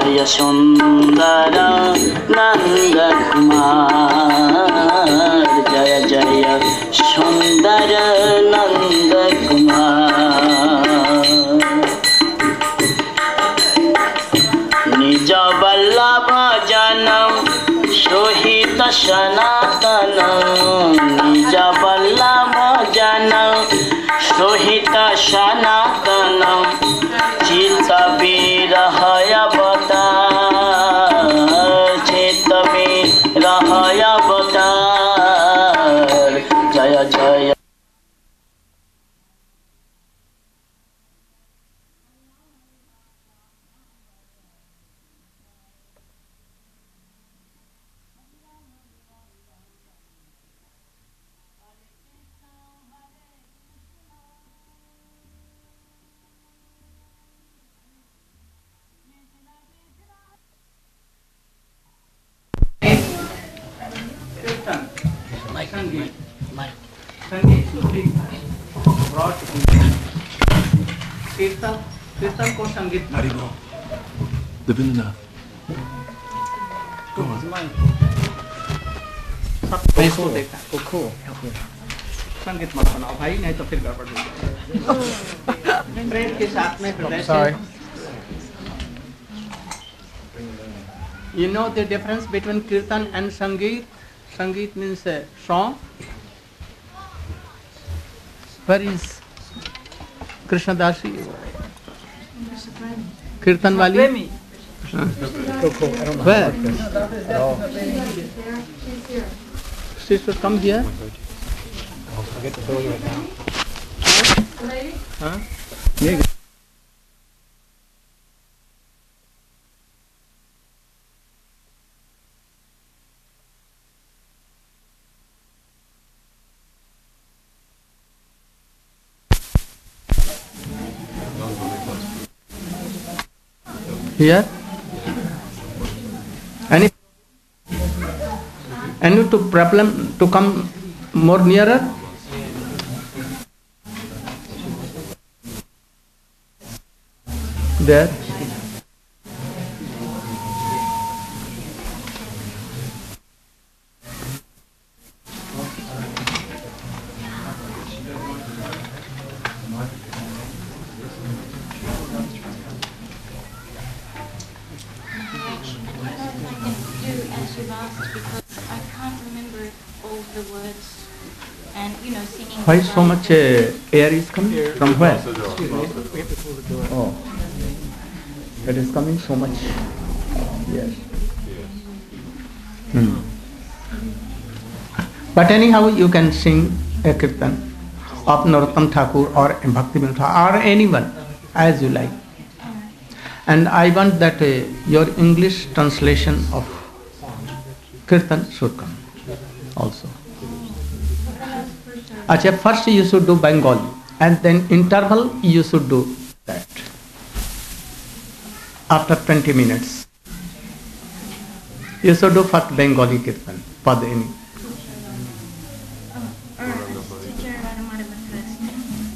जय सुंदर नंद कुमार, जय जय सुंदर नंद कुमार। निज वल्लभ जनम सोहित सनातन, निज वल्लभ जनम सोहित सनातन, चित्त विरहय अवतार, चित्त विरहय अवतार, जय जय। कीर्तन को संगीत Devindranath. Go on. सबको देखा संगीत मत बनाओ भाई, नहीं तो फिर गड़बड़ हो जाएगी। प्रेम के साथ में हृदय से। You know the difference between kirtan and sangeet? Sangeet means a song. Where is Krishna Dasi? Kirtan wali? Where? She should come here. Huh? Here? Any to problem to come more nearer? There. Why so much air is coming? From where? Oh, it is coming so much. Yes. But anyhow, you can sing a kirtan of Narottam Thakur or Bhaktivinoda Thakur or anyone as you like. And I want that your English translation of kirtan should come also. Achha, first you should do Bengali and then interval you should do that after 20 minutes. You should do first Bengali kirtan, Padini.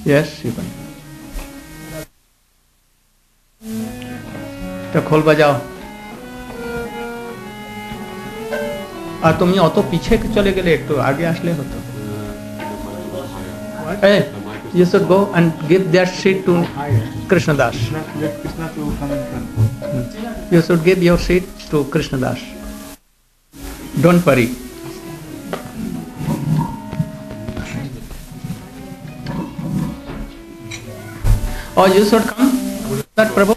Yes, you can. तो खोल बजाओ। আর তুমি অত পিছে চলে গেলে একটু আগে আসলে হতো। Hey, you should go and give that seat to Krishna Das. Let Krishna to come in front. You should give your seat to Krishna Das. Don't worry. Or you should come, that Prabhu.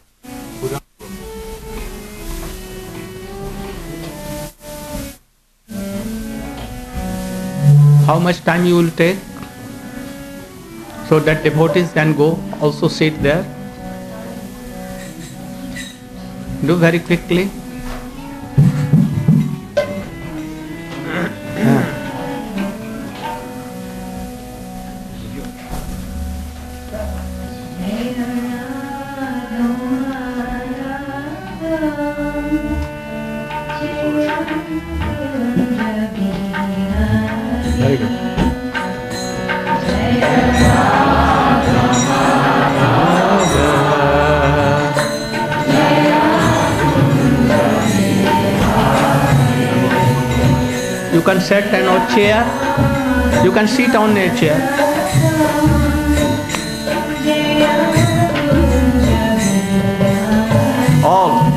How much time you will take? So that devotees can go also sit there. Do very quickly. Very good. You can sit in a chair. You can sit on a chair. All.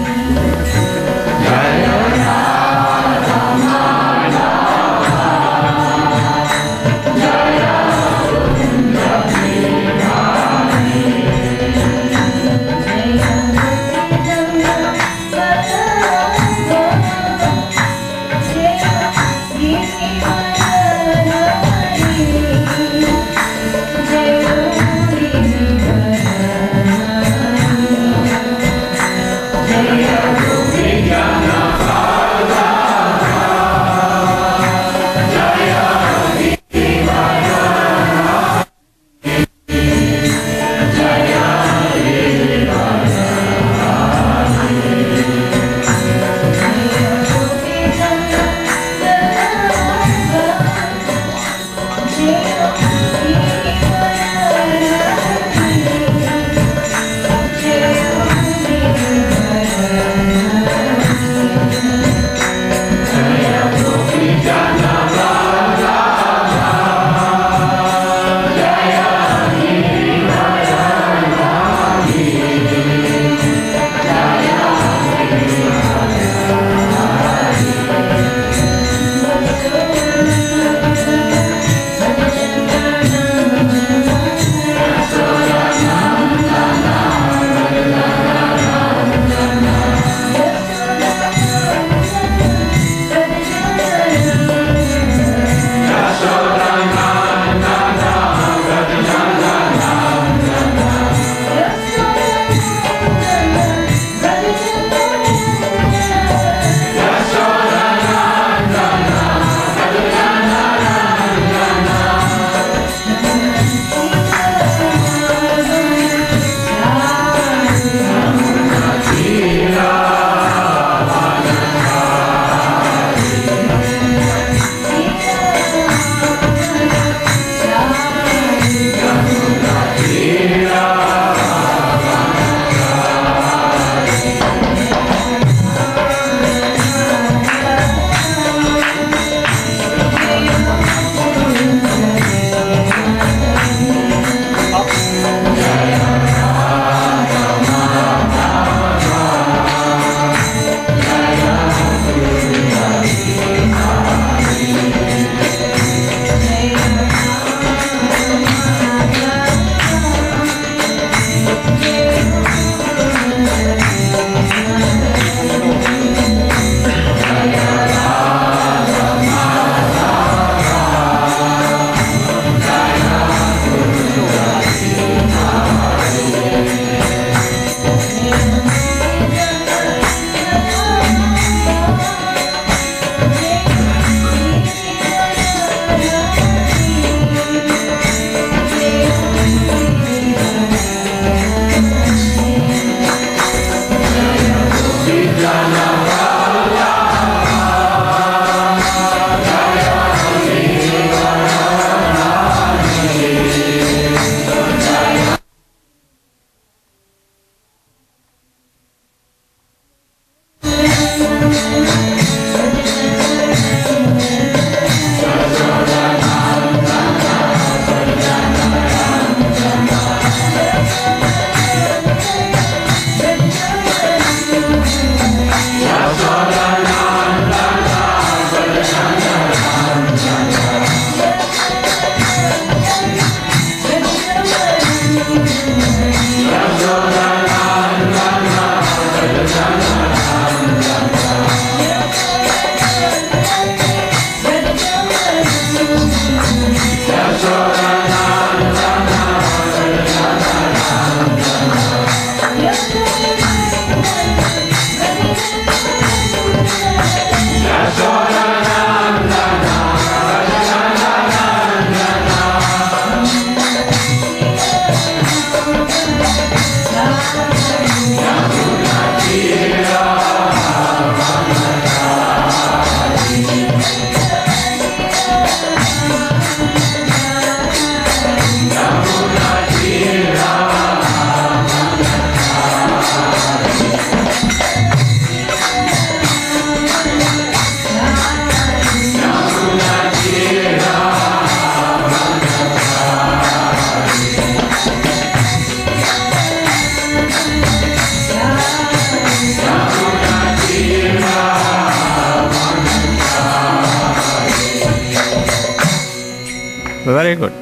Very good.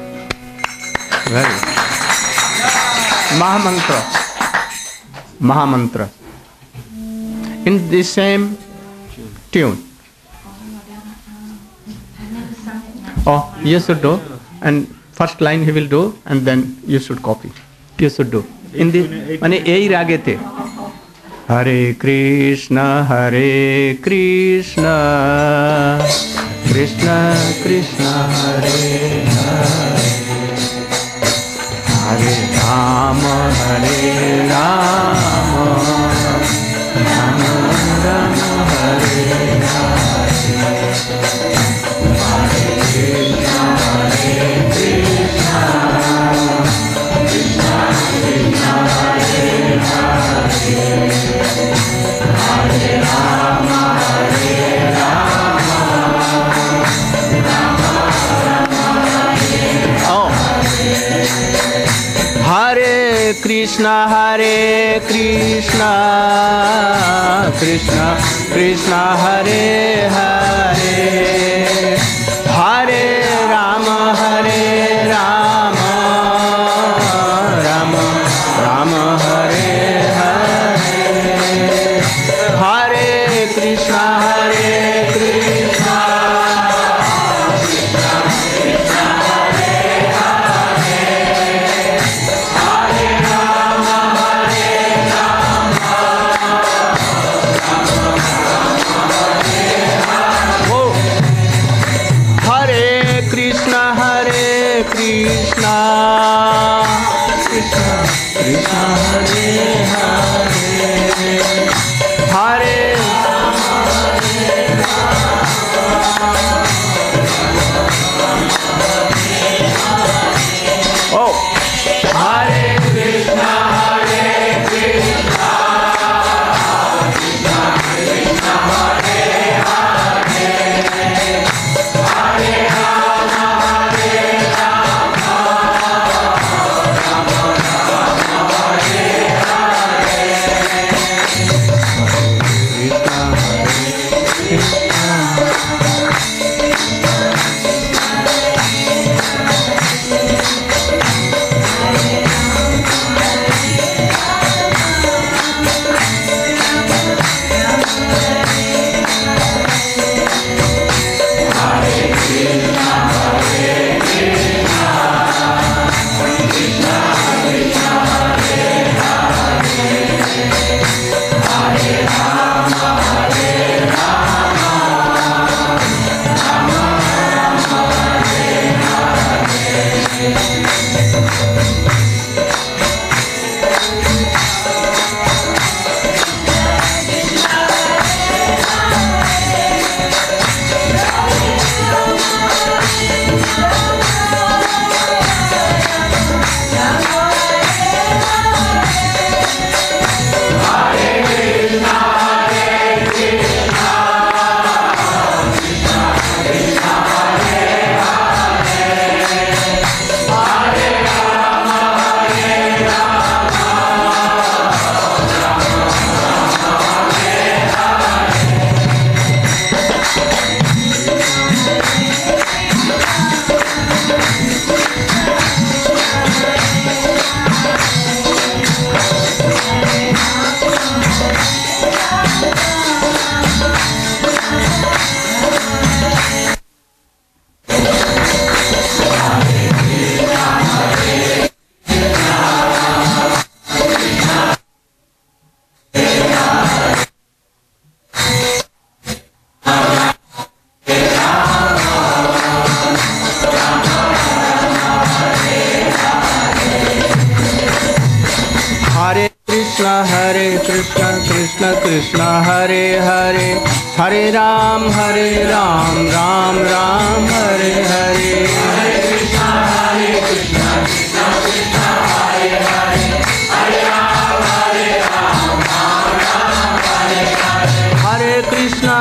Very good. Mahamantra. Mahamantra. In the same tune. Oh, you should do. And first line he will do, and then you should copy. You should do. In the माने यही रागे थे. Hare Krishna, Krishna Krishna, Hare Hare, Hare Rama, Rama Rama, Hare Hare, Hare Krishna, Krishna Krishna, Hare Hare, Hare Rama, Hare Krishna, Krishna Krishna, Hare Hare, Hare Rama, Rama Rama, Hare Hare, Hare Krishna, Krishna Krishna, Hare Hare, Hare Oh, Hare Krishna, Krishna Krishna, Hare Hare, Hare Rama, Krishna, Krishna Krishna, Hare Hare, Hare Ram, Ram Ram, Hare Hare, Hare Krishna, Krishna Krishna, Hare Hare, Hare Ram, Ram Ram, Hare Hare, Hare Krishna.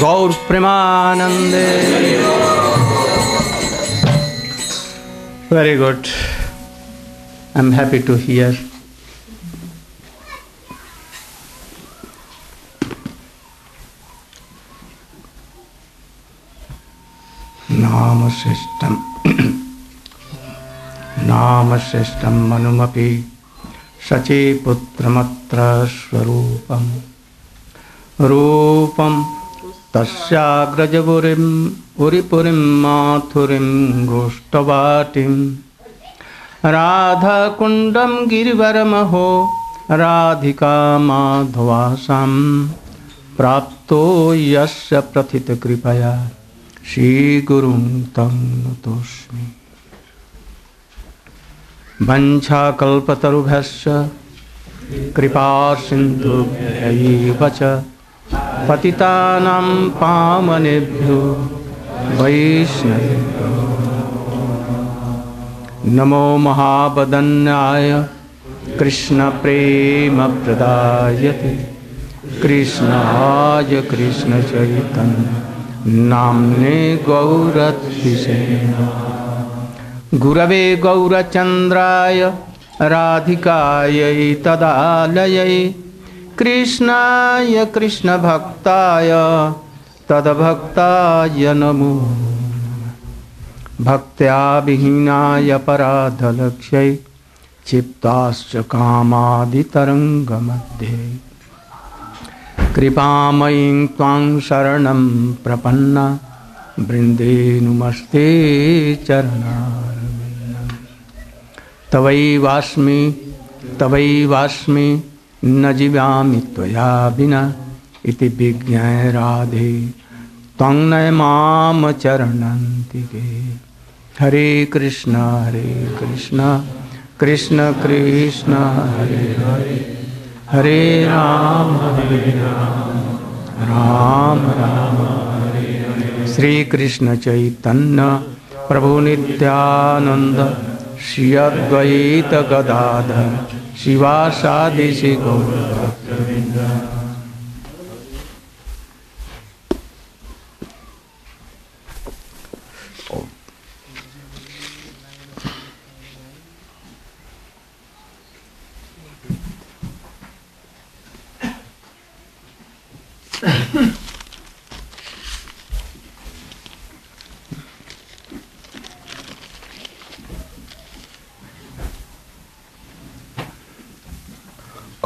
Gaur Premanande. Very good. I'm happy to hear. नाम श्रेष्ठम मनुमपि सचे पुत्रमत्र स्वरूपम रूपम तस्याग्रजपुरीं उरिपुरीं माथुरीं गोष्ठवाटिं राधाकुण्डं गिरिवरमहो राधिका माधवासां प्राप्तो यस्य प्रथितकृपया श्रीगुरुं तं नतोऽस्मि। वंशाकल्पतरुभ्यश्च कृपासिन्धुभ्यैव च पतितानां पावनेभ्यो वैष्णवेभ्यो नमो महावदन्याय कृष्णप्रेमप्रदायते कृष्णाय कृष्णचैतन्य नाम्ने गौरतिसे गुरवे गौरचन्द्राय राधिकायै तदालयै कृष्णाय कृष्णभक्ताय तद्भक्ताय नमो भक्त्या विहीनाय पराधलक्ष्यै क्षिप्ताश्च कामादितरङ्गमध्ये कृपामयीं त्वां शरणं प्रपन्ना वृन्दे नुमस्ते चरणारविन्दम्। तवैवास्मि न जीवामि त्वया विना इति विज्ञाय राधे त्वं नय माम चरणन्तिके। हरे कृष्ण कृष्ण कृष्ण हरे हरे हरे राम राम राम हरे हरे। श्री कृष्ण चैतन्य प्रभु Nityanand Shri Advaita Gadadhar शिवासादि Shri Gaur भक्तवृंद।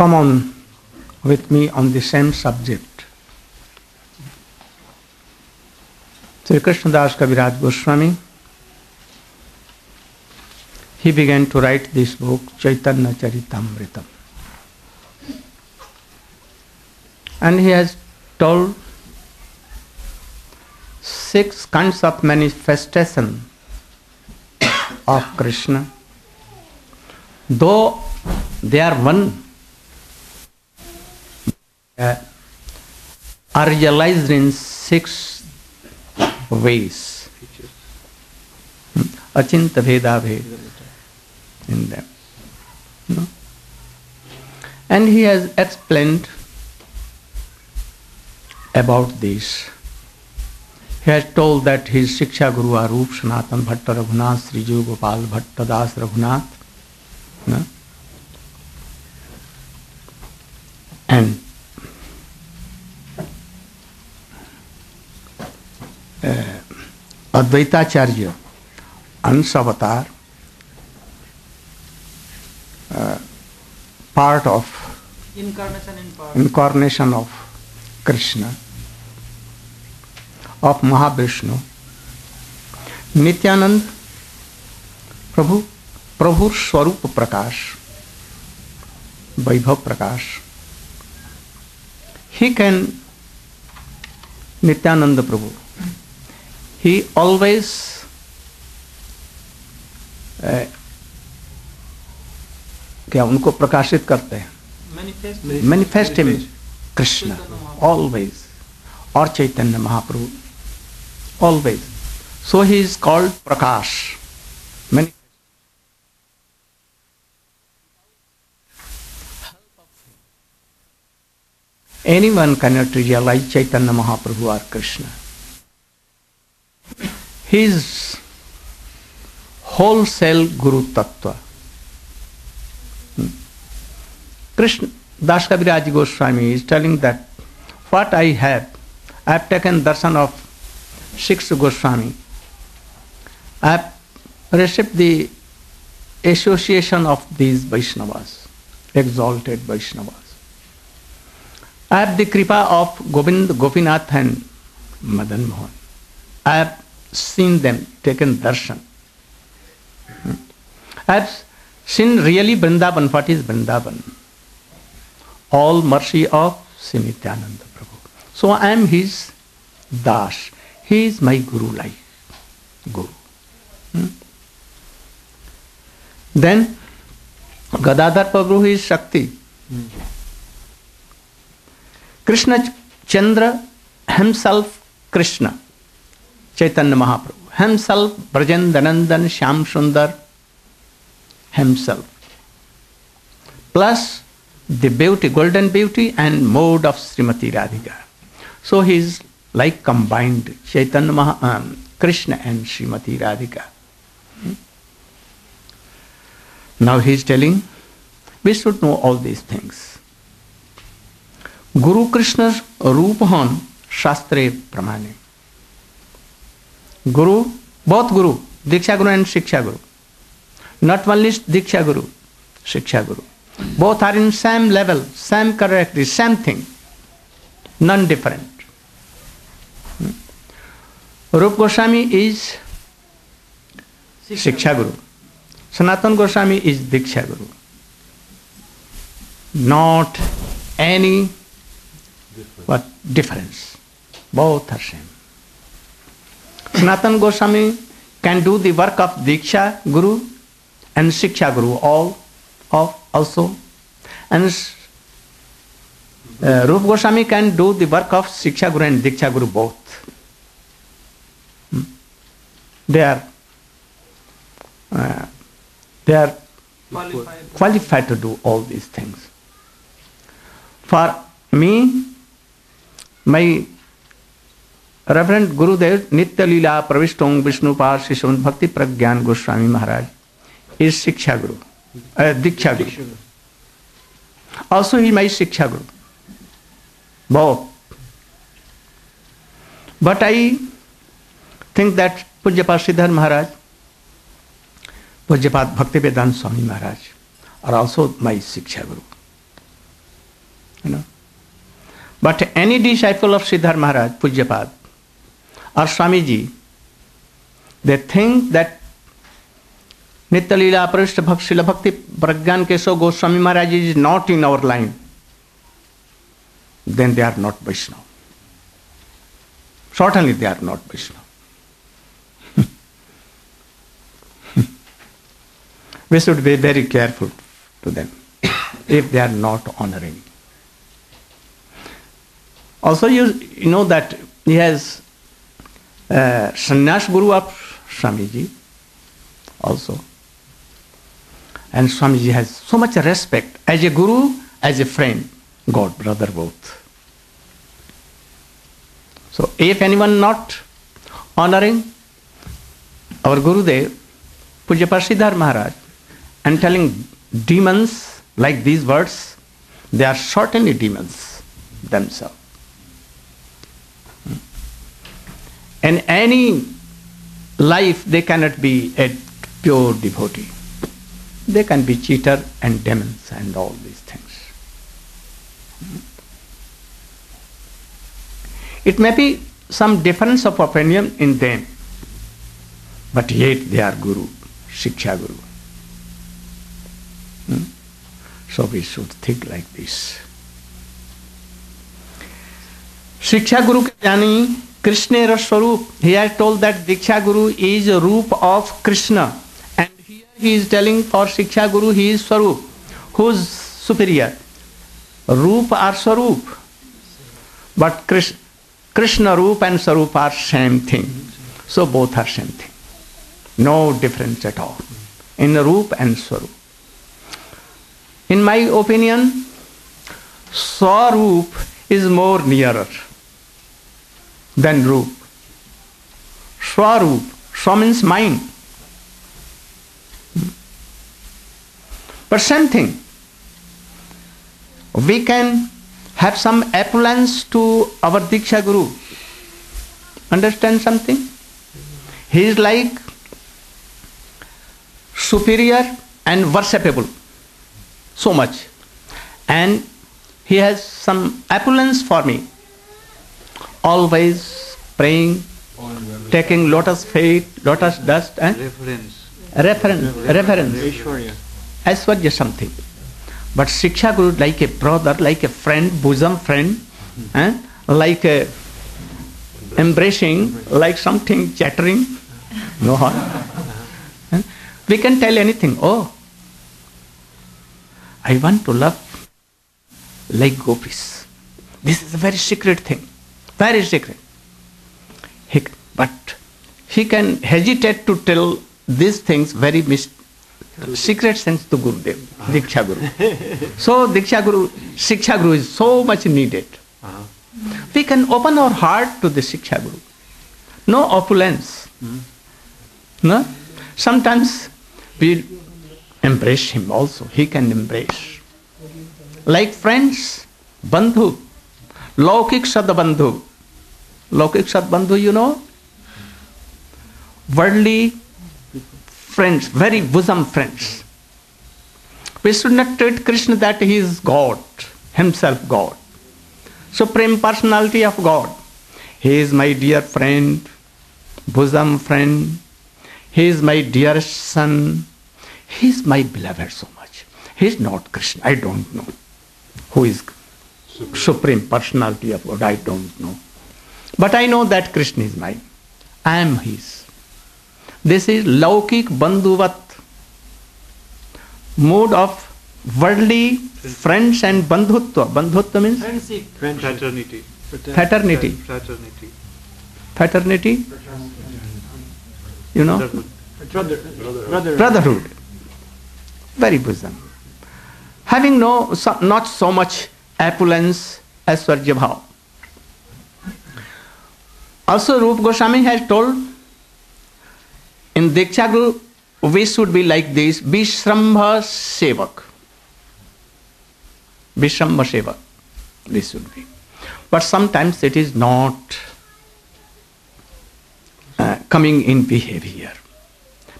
Come on with me on the same subject. Sri Krishnadas Kaviraj Goswami, he began to write this book, Chaitanya Charitamritam. And he has told 6 kinds of manifestation of Krishna. Though they are one, are realized in 6 ways. Achinta Veda Ved in them. No? And he has explained about this. He has told that his Shiksha Guru are Rup Sanatan Bhatta Raghunath, Sri Jiva Gopal Bhatta Das Raghunath. No? And Advaitacharya, Ansavatar, part of incarnation of Krishna, of Mahavishnu, Nityanand, Prabhu Swarup Prakash, Vaibhav Prakash. He can, Nityananda Prabhu, he always क्या उनको प्रकाशित करते हैं, manifest him Krishna always, और Chaitanya Mahaprabhu always. So he is called Prakash. anyone cannot realize Chaitanya Mahaprabhu or Krishna. His wholesale Guru Tattva. Krishna Das Kaviraj Goswami is telling that what I have taken darshan of 6 Goswami. I have received the association of these Vaishnavas, exalted Vaishnavas. I have the kripa of Govind, Gopinath and Madan Mohan. I have seen them, taken darshan. I have seen really Vrindavan. What is Vrindavan? All mercy of Sri Nityananda Prabhu. So I am his Das. He is my Guru life. Guru. Then Gadadhar Prabhu is Shakti. Krishna Chandra himself Krishna. Chaitanya Mahaprabhu. Himself Brajendanandan Shyam Sundar. Himself. Plus the beauty, golden beauty and mode of Srimati Radhika. So he is like combined Chaitanya Krishna and Srimati Radhika. Now he is telling, we should know all these things. Guru Krishna's Rupahan Shastre Pramane. Guru, both Guru, Diksha Guru and Shiksha Guru. Not only Diksha Guru, Shiksha Guru. Both are in same level, same character, same thing. None different. Rupa Goswami is Shiksha Guru. Sanatana Goswami is Diksha Guru. Not any difference. Both are same. Sanatana Goswami can do the work of Diksha Guru and Shiksha Guru also. And Rupa Goswami can do the work of Shiksha Guru and Diksha Guru both. They are qualified to do all these things. For me, my Reverend Gurudev Nitya Leela Pravishthong Vishnupad Shishun Bhakti Pragyan Goswami Maharaj is Shiksha Guru, Diksha Guru. Also he is my Shiksha Guru. Both. But I think that Pujyapat Sridhar Maharaj, Pujyapat Bhaktivedanta Swami Maharaj are also my Shiksha Guru. You know. But any disciple of Sridhar Maharaj, Pujyapat or Swamiji, they think that Nitya Leela Parishta Srila Bhakti Pragyan Keshav Goswami Maharaj is not in our line. Then they are not Vaishnava. Certainly they are not Vaishnava. We should be very careful to them if they are not honoring. Also you know that he has Sannyas Guru of Swamiji also. And Swamiji has so much respect as a Guru, as a friend, God, brother both. So if anyone not honoring our Gurudev, Pujyapat Sridhar Maharaj, and telling demons like these words, they are certainly demons themselves. In any life they cannot be a pure devotee. They can be cheater and demons and all these things. It may be some difference of opinion in them, but yet they are Guru, Shiksha Guru. So we should think like this. Shiksha Guru yani Krishna Swarup. He has told that Diksha Guru is a roop of Krishna. And here he is telling for Shiksha Guru he is Swarup. Who is superior? Roop or Swarup? But Krishna Roop and Swarup are same thing. So both are same thing. No difference at all in Roop and Swarup. In my opinion, Swarup is more nearer than Roop. Swaroop. Swa means mind. But same thing. We can have some appellants to our Diksha Guru. Understand something? He is like superior and worshipable. So much. And he has some appellants for me. Always praying, taking lotus feet, lotus dust and reference. Aishwarya something. But Shiksha Guru like a brother, like a friend, bosom friend, like a embracing, like something chattering. No harm. We can tell anything. Oh, I want to love like gopis. This is a very secret thing. Very secret. But he can hesitate to tell these things very secret sense to Gurudev, Diksha Guru. So Diksha Guru, Shiksha Guru is so much needed. We can open our heart to the Shiksha Guru. No opulence. No? Sometimes we embrace him also. He can embrace. Like friends, bandhu, laukik sadbandhu. Laukik sadbandhu, you know? Worldly friends, very bosom friends. We should not treat Krishna that he is God, himself God. Supreme Personality of God. He is my dear friend, bosom friend. He is my dearest son. He is my beloved so much. He is not Krishna. I don't know. Who is Supreme Personality of God? I don't know. But I know that Krishna is mine. I am his. This is laukik bandhuvat. Mode of worldly friends and bandhutva. Bandhutva means? Fraternity. Fraternity. Fraternity? You know? Brotherhood. Very bosom. Having not so much opulence as Aishwarya Bhav. Also Rupa Goswami has told, in Diksha Guru, we should be like this, Vishrambha Sevak. Vishrambha Sevak, this should be. But sometimes it is not coming in behavior,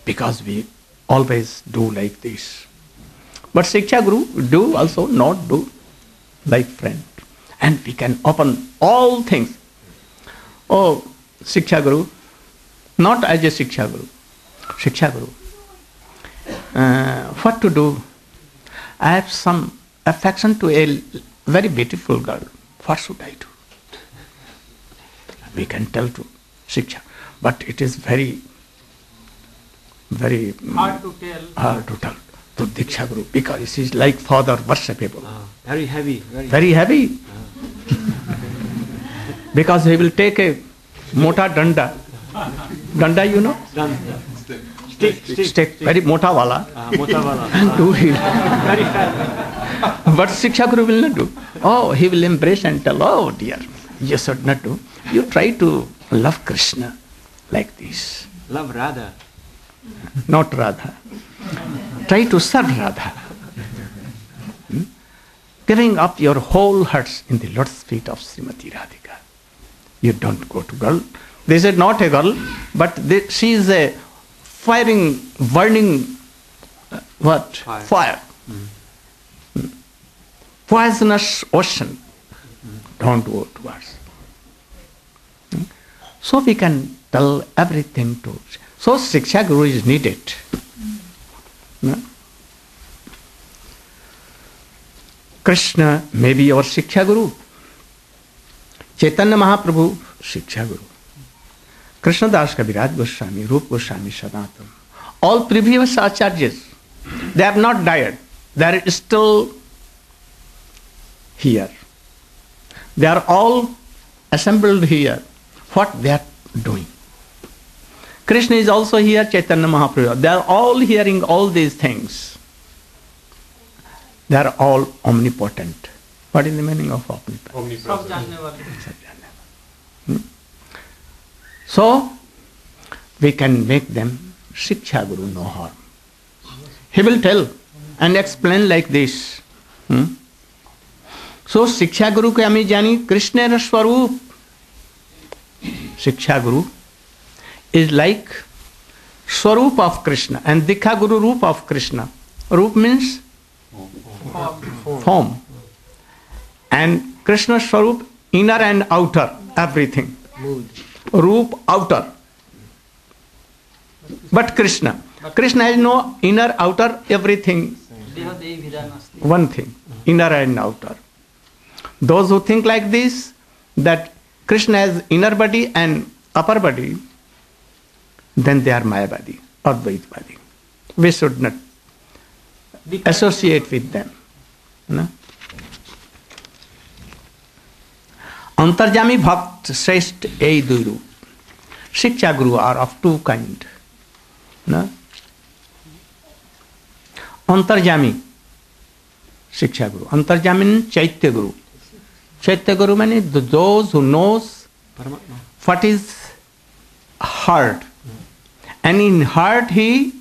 because we always do like this. But Shiksha Guru do also not do like friend. And we can open all things. Oh, Shiksha Guru, not as a Shiksha Guru. Shiksha Guru, what to do? I have some affection to a very beautiful girl. What should I do? We can tell to Shiksha, but it is very hard to tell to Diksha Guru, because he is like father worshipable. Very heavy. Very heavy. Because he will take a mota danda. Danda, you know? Stick. Very mota wala. And do it. Very fat. But Shiksha Guru will not do. Oh, he will embrace and tell, oh dear, you should not do. You try to love Krishna like this. Love Radha. Not Radha. Try to serve Radha. Giving up your whole hearts in the lotus feet of Srimati Radhika. You don't go to girl. This is not a girl, but she is a burning Fire. Poisonous ocean. Don't go towards. So we can tell everything to. So Shiksha Guru is needed. No? Krishna may be our Shiksha Guru. Chaitanya Mahaprabhu, Shiksha Guru. Krishna Das Kaviraj Goswami, Rupa Goswami, Sanatana. All previous acharyas, they have not died. They are still here. They are all assembled here. What they are doing. Krishna is also here, Chaitanya Mahaprabhu. They are all hearing all these things. They are all omnipotent. What is the meaning of omnipresent? So, we can make them Shiksha Guru, no harm. He will tell and explain like this. So, Shiksha Guru ke ami jani Krishna Swarup. Shiksha Guru is like Swarup of Krishna and Dikha Guru Roop of Krishna. Roop means form. And Krishna Swarup, inner and outer, everything. Roop, outer. But Krishna has no inner, outer, everything. One thing, inner and outer. Those who think like this, that Krishna has inner body and upper body, then they are Mayavadi or Dvaitavadi. We should not associate with them. No? Antarjami Bhakt Shrestha ei dui roop. Shiksha Guru are of two kind. No? Antarjami Shiksha Guru. Antarjami means Chaitya Guru. Chaitya Guru means those who knows what is heart. And in heart he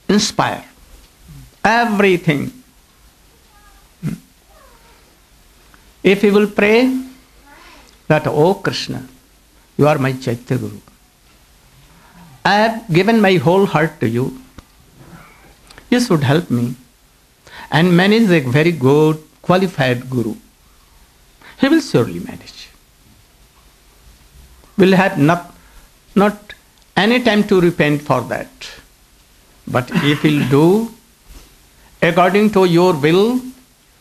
inspire everything. If he will pray that, oh Krishna, you are my Chaitya Guru. I have given my whole heart to you. You should help me. And manage a very good, qualified Guru. He will surely manage. Will have not any time to repent for that. But if he will do according to your will,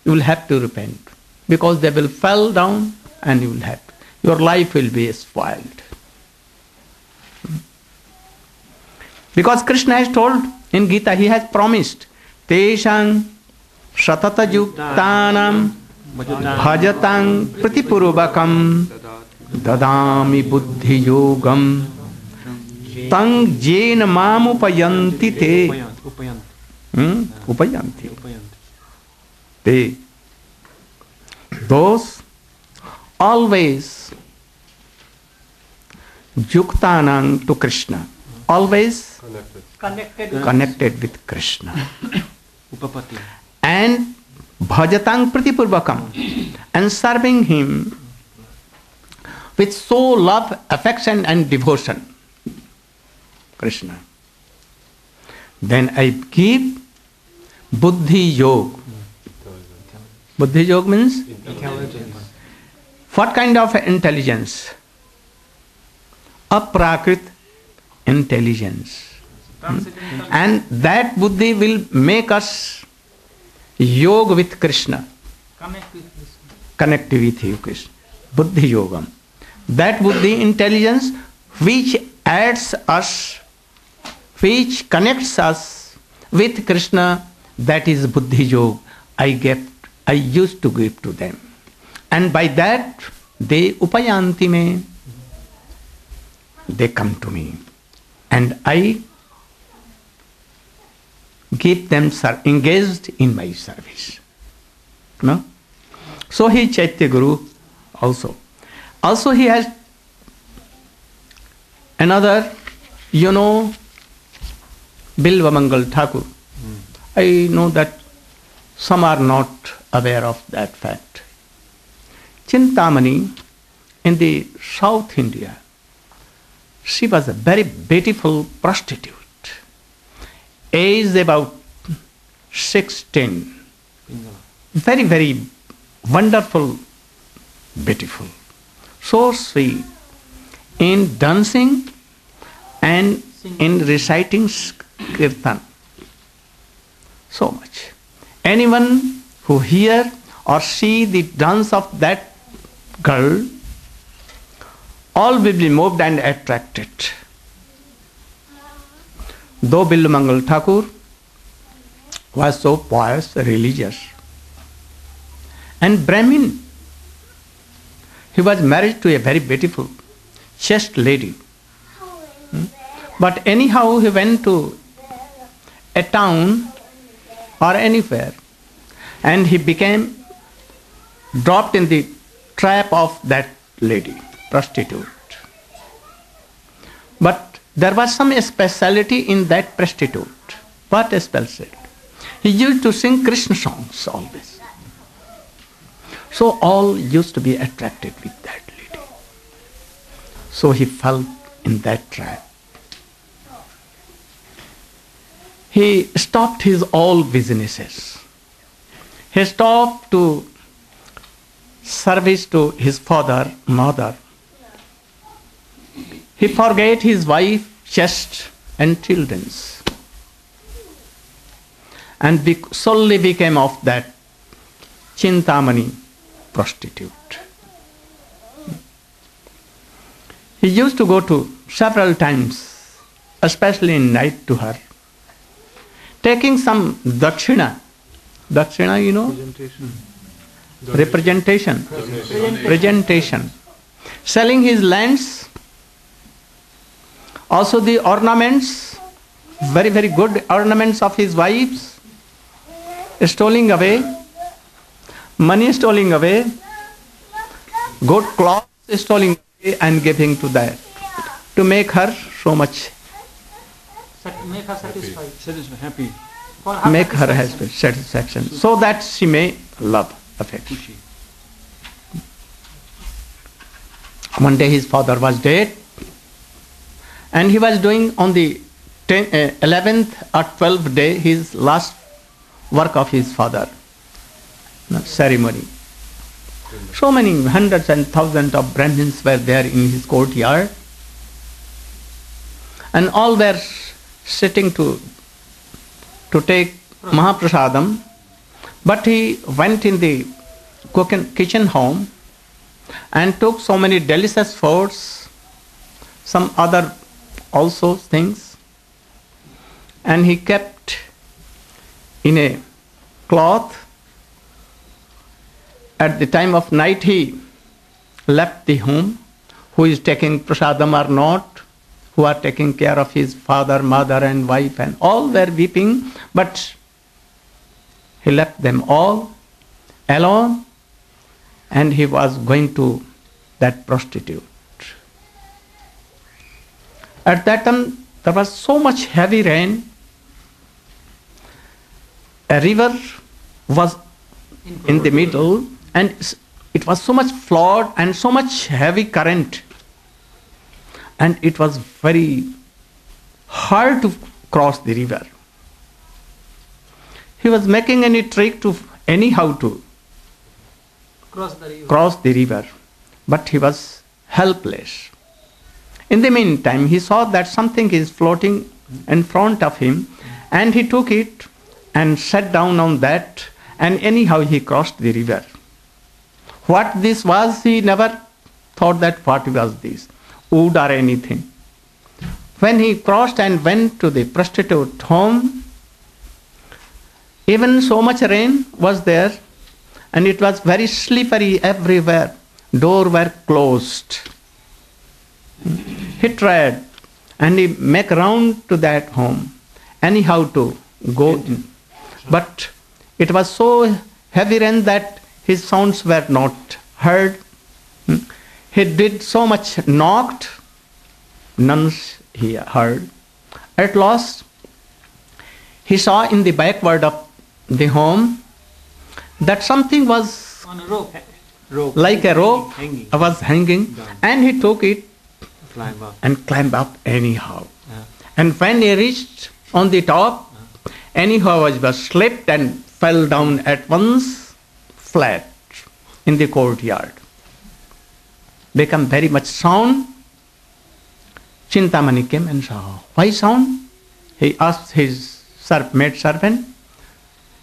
you will have to repent. Because they will fall down and you will have to. Your life will be spoiled. Because Krishna has told in Gita, he has promised, Teshang Satata Yuktanam Bhajatang Pratipurvakam Dadami Buddhi Yogam Tang Jena Mamupayanti Te Upayanti. They, those always Yuktanang to Krishna, always connected with Krishna. And Bhajatang Pratipurvakam, and serving him with so love, affection and devotion. Krishna. Then I give Buddhi Yoga. Buddhi Yoga means? What kind of intelligence? Aprakrit intelligence. And that Buddhi will make us yoga with Krishna. Connect with you, Krishna. Buddhi Yogam. That Buddhi intelligence which adds us, which connects us with Krishna, that is Buddhi Yoga. I used to give to them. And by that, they upayanti me. They come to me. And I keep them engaged in my service. No? So he Chaitya Guru also. Also he has another, Bilva Mangal Thakur. I know that some are not aware of that fact. Chintamani in the South India, she was a very beautiful prostitute. Age about 16. Very, very wonderful, beautiful. So sweet. In dancing and in reciting kirtan. So much. Anyone who hear or see the dance of that girl, all will be moved and attracted. Though Bilva Mangal Thakur was so pious, religious, and Brahmin, he was married to a very beautiful, chaste lady. But anyhow, he went to a town or anywhere, and he became dropped in the trap of that lady, prostitute. But there was some speciality in that prostitute. What a speciality? He used to sing Krishna songs always. So all used to be attracted with that lady. So he fell in that trap. He stopped his all businesses. He stopped to service to his father, mother. He forgot his wife, chest, and children's, and solely became of that Chintamani prostitute. He used to go to several times, especially in night, to her, taking some dakshina. Dakshina, you know? Presentation. Selling his lands, also the ornaments, very, very good ornaments of his wives, stealing away, money stealing away, good clothes stealing away and giving to that, to make her so much, Make her satisfied. Happy. make her satisfaction, so that she may love, affection. One day his father was dead, and he was doing on the 11th or 12th day his last work of his father, ceremony. So many hundreds and thousands of Brahmins were there in his courtyard, and all were sitting to take Mahaprasadam, but he went in the kitchen home and took so many delicious foods, some other also things, and he kept in a cloth. At the time of night he left the home, who is taking prasadam or not, who are taking care of his father, mother and wife, and all were weeping, but he left them all alone, and he was going to that prostitute. At that time there was so much heavy rain, a river was in the middle, and it was so much flood and so much heavy current, and it was very hard to cross the river. He was making any trick to anyhow to cross the river, but he was helpless. In the meantime, he saw that something is floating in front of him, and he took it and sat down on that, and anyhow he crossed the river. What this was, he never thought that what was this, wood or anything. When he crossed and went to the prostitute home, even so much rain was there, and it was very slippery everywhere. Doors were closed. He tried, and he make round to that home, anyhow to go in. But it was so heavy rain that his sounds were not heard. He did so much knocked, none he heard. At last, he saw in the backward of the home that something was On a rope. like a rope Hanging. was hanging, Down. and he took it Climb up. and climbed up anyhow. Yeah. And when he reached on the top, anyhow he was slipped and fell down at once flat in the courtyard. Become very much sound. Chintamani came and saw. Why sound? He asked his maid servant.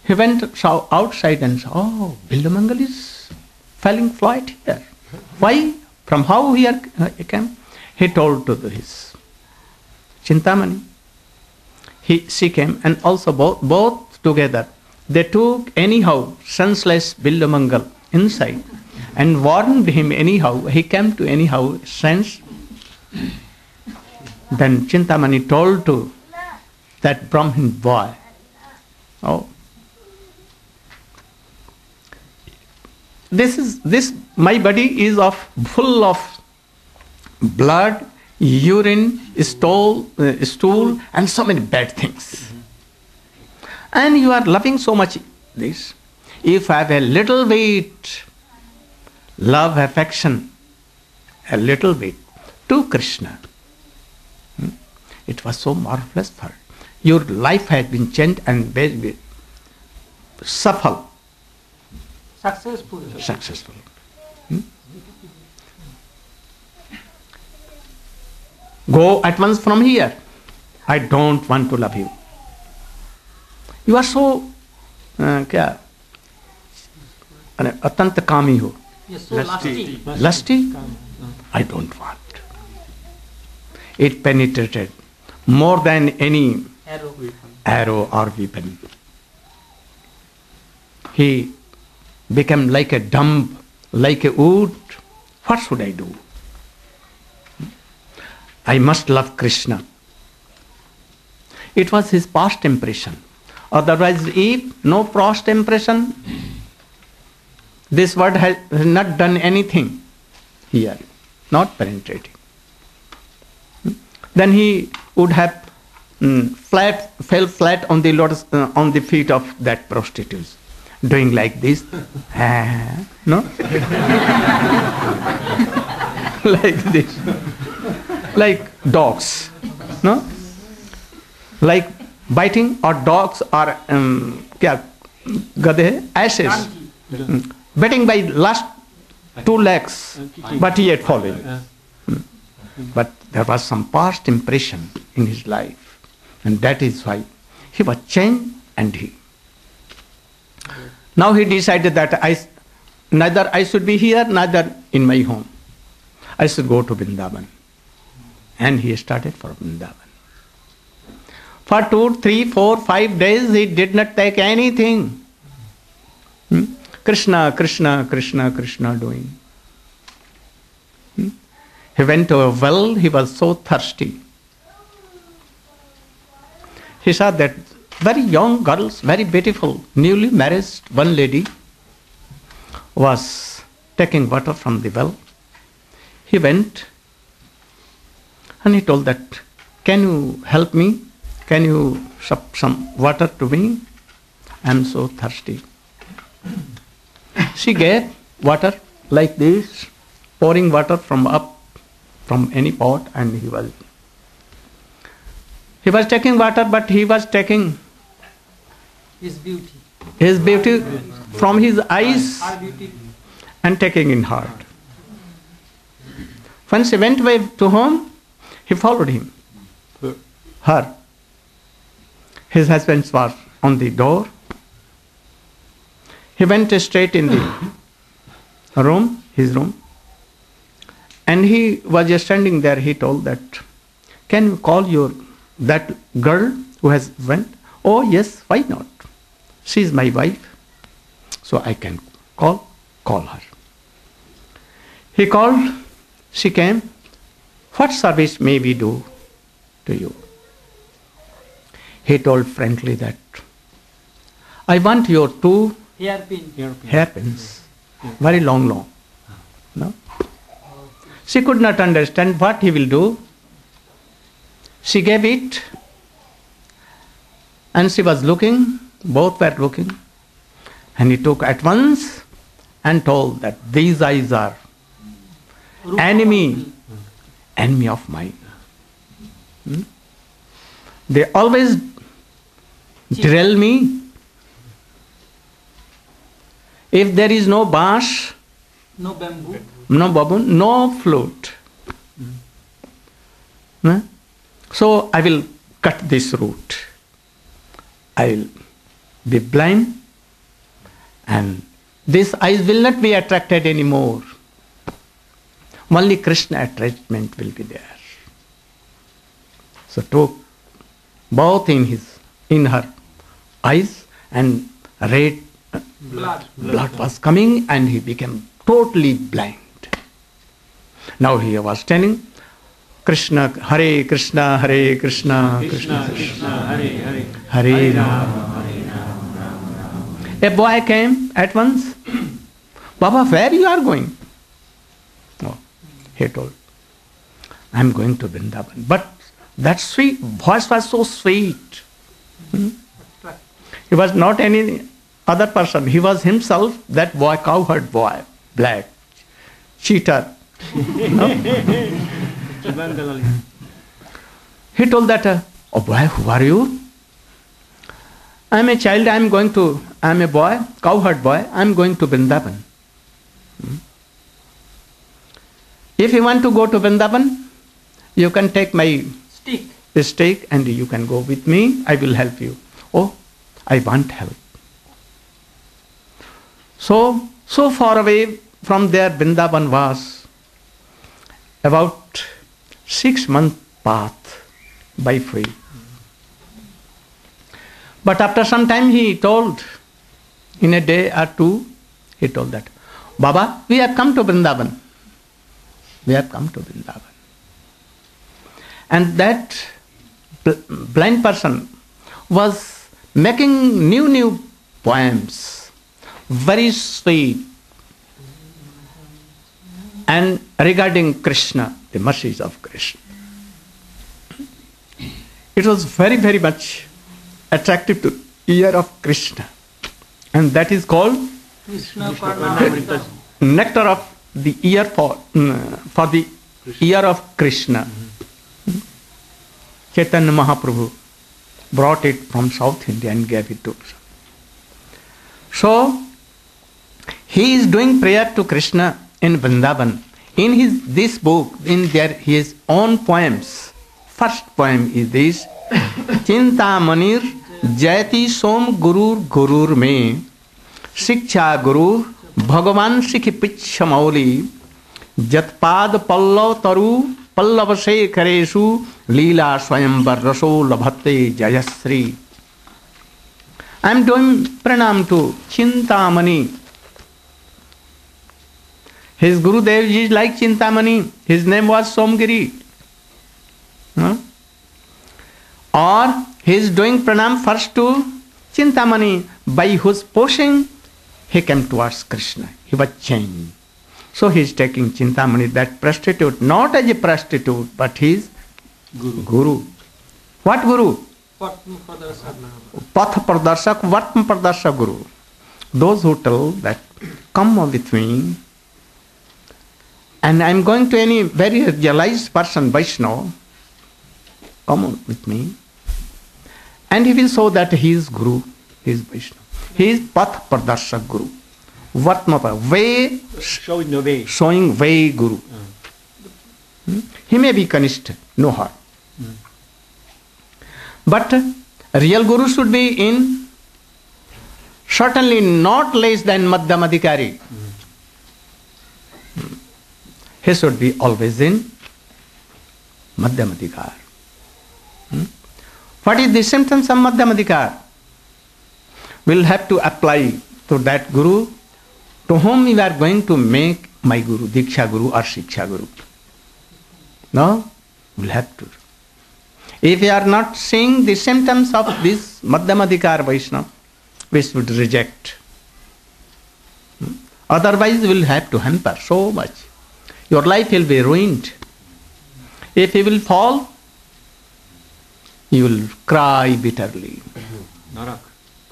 He went outside and saw, oh, Bildamangal is falling flat here. Why? From how he came? He told to his Chintamani. She came, and also both together, they took anyhow senseless Bildamangal inside and warned him anyhow. He came to anyhow sense. Then Chintamani told to that Brahmin boy, oh, my body is full of blood, urine, stool, and so many bad things. And you are loving so much this. If I have a little bit love, affection, a little bit to Krishna, it was so marvelous for her. Your life has been changed and very successful. Go at once from here. I don't want to love you. You are so अत्यंत कामी हो, lusty. I don't want. It penetrated more than any arrow or weapon. He became like a dumb, like a wood. What should I do? I must love Krishna. It was his past impression. Otherwise, if no past impression, this word has not done anything here, not penetrating. Then he would have fell flat on the lotus, on the feet of that prostitute, doing like this, no, like this, like dogs, no, like biting, or dogs are gadhe, ashes, betting by last 2 legs, but he had fallen. But there was some past impression in his life, and that is why he was changed. And now he decided that neither I should be here, neither in my home. I should go to Vrindavan. And he started for Vrindavan. For 2, 3, 4, 5 days he did not take anything. Krishna, Krishna, Krishna, Krishna doing. He went to a well, he was so thirsty. He saw that very young girls, very beautiful, newly married, one lady was taking water from the well. He went and he told that, can you help me? Can you sup some water to me? I am so thirsty. She gave water like this, pouring water from any pot, and he was taking water, but he was taking his beauty from his eyes and taking in heart. When she went away to home, he followed him. Her. His husband was on the door. He went straight in the room, his room. And he was standing there. He told that, can you call that girl who has went? Oh yes, why not? She is my wife, so I can call her. He called, she came. What service may we do to you? He told frankly that, I want your 2 hairpins, very long. No? She could not understand what he will do. She gave it, and she was looking, both were looking, and he took at once and told that these eyes are enemy of mine. They always drill me. If there is no bash, no bamboo, no baboon, no flute, so I will cut this root. I will be blind, and these eyes will not be attracted anymore. Only Krishna attachment will be there. So took both in her eyes, and red blood was coming, and he became totally blind. Now he was telling, Krishna, Hare Krishna, Hare Krishna, Krishna Krishna, Hare Rama, Hare Rama. A boy came at once. Baba, where you are going? No, he told, I am going to Vrindavan. But that sweet voice was so sweet. He was not any other person. He was himself, that boy, cowherd boy, black, cheater. No? He told that, oh boy, who are you? I am a child, I am a boy, cowherd boy, I am going to Vrindavan. If you want to go to Vrindavan, you can take my stick and you can go with me, I will help you. Oh, I want help. So far away from there, Vrindavan was about 6 months path by feet. But after some time he told, in a day or two, he told that, Baba, we have come to Vrindavan. We have come to Vrindavan. And that blind person was making new poems, very sweet, and regarding Krishna, the mercies of Krishna. It was very, very much attractive to ear of Krishna. And that is called nectar of the ear for the ear of Krishna. Chaitanya Mahaprabhu brought it from South India and gave it to us. So, he is doing prayer to Krishna in Vrindavan. In this book, his own poems, first poem is this, Chintamanir Jayati Som Gurur Me Shiksha Guru Bhagavan Sikhi Picha Mauli Jatpad Pallav Taru Pallav Shekaresu Leela Swayambar Raso Labhate Jayasri. I am doing pranam to Chintamani. His Gurudev is like Chintamani. His name was Somgiri. Or he is doing pranam first to Chintamani, by whose pushing he came towards Krishna. He was changed. So he is taking Chintamani, that prostitute, not as a prostitute, but his Guru. What Guru? Path Pradarshak, Vartma Pradarshak Guru. Those who tell that, come with me, and I am going to any very realized person, Vaishnava, come on with me. And he will show that he is Guru, he is Vaishnava. He is Path Pradarshak Guru. Vatmapa, way, Showing the way. showing way Guru. He may be Kanishta, no harm. But real Guru should be in, certainly not less than Madhyamadhikari. He should be always in Madhyamadhikar. What is the symptoms of Madhyamadhikar? We will have to apply to that Guru to whom we are going to make my Guru, Diksha Guru or Shiksha Guru. No? We will have to. If we are not seeing the symptoms of this Madhyamadhikar Vaishnava, we should reject. Otherwise we will have to hamper so much. Your life will be ruined. If you will fall, you will cry bitterly. Narak.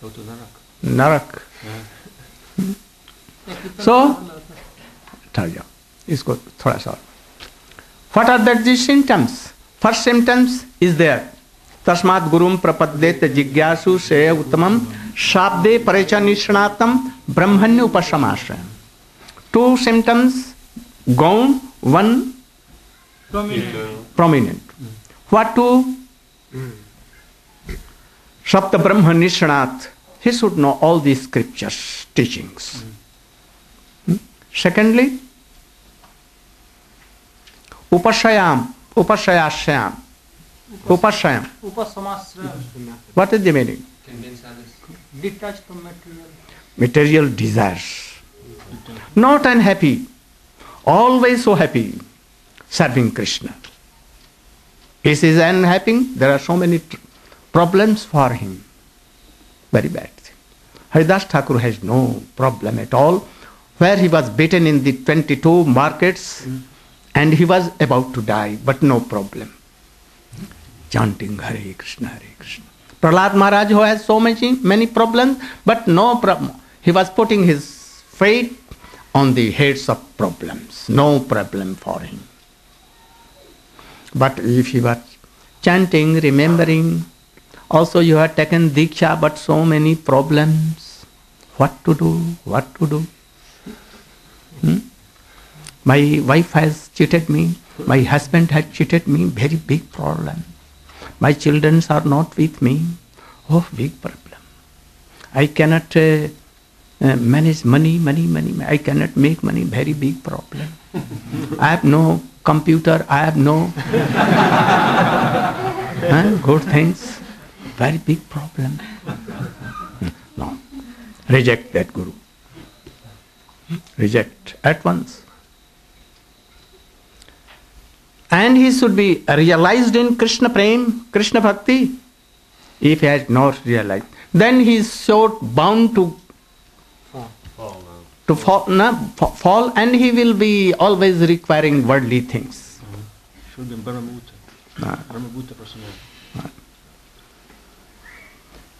Go to Narak. Narak. So, isko thoda sa. What are the symptoms? First symptoms is there. Tasmat gurum prapadyet jigyasu shreya uttamam shabde parecha nishnatam brahmanya upasamashra. Two symptoms gone, one prominent. What two? Sapta Brahma Nishanat. He should know all these scriptures, teachings. Secondly, Upashayam, Upashayashyam. Upashayam. What is the meaning? Detached from material. Material desires. Not unhappy. Always so happy. Serving Krishna. If he is unhappy, there are so many problems for him. Very bad thing. Haridas Thakur has no problem at all. where he was beaten in the 22 markets and he was about to die, but no problem. Chanting Hare Krishna, Hare Krishna. Prahlad Maharaj, who has so many problems, but no problem. He was putting his faith on the heads of problems. No problem for him. But if he was chanting, remembering, also you have taken Diksha, but so many problems. What to do? What to do? My wife has cheated me. My husband has cheated me. Very big problem. My children are not with me. Oh, big problem. I cannot manage money. I cannot make money. Very big problem. I have no computer. I have no good things. Very big problem. No. Reject that guru. Reject at once. And he should be realized in Krishna Prem, Krishna Bhakti. If he has not realized, then he is so bound to fall, and he will be always requiring worldly things. Should be Brahmabhuta personality.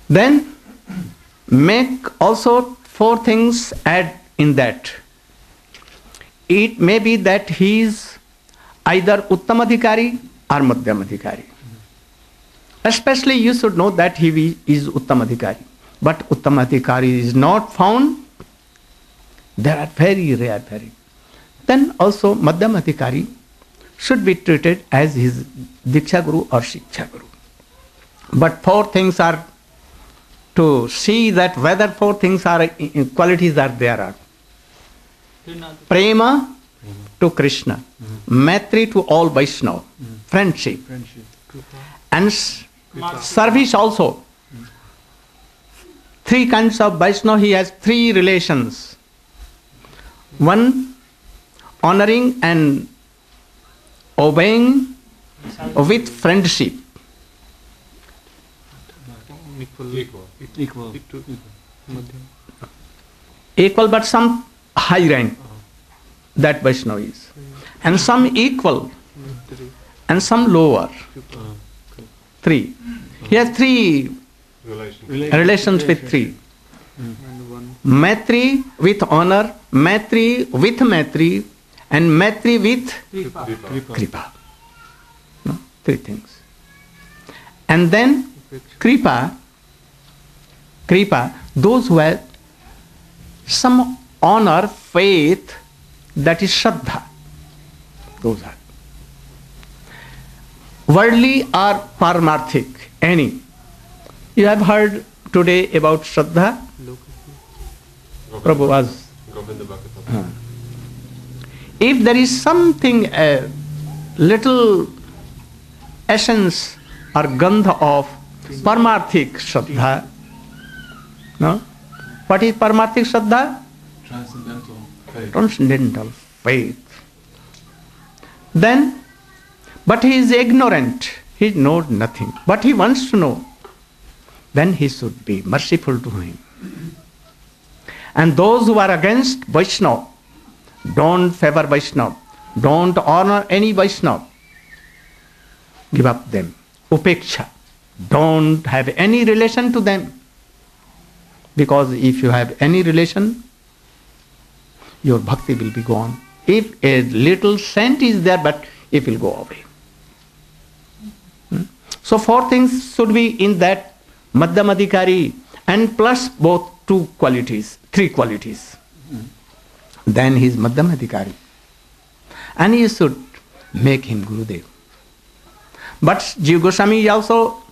Then make also 4 things add in that. It may be that he is either Uttamadhikari or Madhyamadhikari. Especially you should know that he is Uttamadhikari. But Uttamadhikari is not found. They are very rare, very. Then also Madhyamadhikari should be treated as his Diksha Guru or Shiksha Guru. But 4 things are to see that whether 4 things are qualities are there are. Prema to Krishna, Maitri to all Vaishnava, friendship, and service also. 3 kinds of Vaishnava, he has 3 relations. 1, honoring and obeying with friendship. Equal but some high rank, that Vaishnava is. And some equal and some lower. 3. He has 3 relations with 3. Maitri with honor, Maitri with Maitri, and Maitri with Kripa. No? 3 things. And then Kripa, those who have some honor, faith, that is Shraddha. Those are. Worldly or Paramarthik, any. You have heard today about Shraddha? Prabhu was. If there is something, a little essence or gandha of Paramarthik Shraddha, no? What is Paramarthik Shraddha? Transcendental faith. Then, but he is ignorant. He knows nothing. But he wants to know. Then he should be merciful to him. And those who are against Vaishnava, don't favor Vaishnava, don't honor any Vaishnava, give up them. Upeksha. Don't have any relation to them. Because if you have any relation, your bhakti will be gone. If a little scent is there, but it will go away. So 4 things should be in that Madhyamadhikari, and plus both 2 qualities, 3 qualities. Then he is Madhyamadhikari. And you should make him Gurudev. But Jiva Goswami is also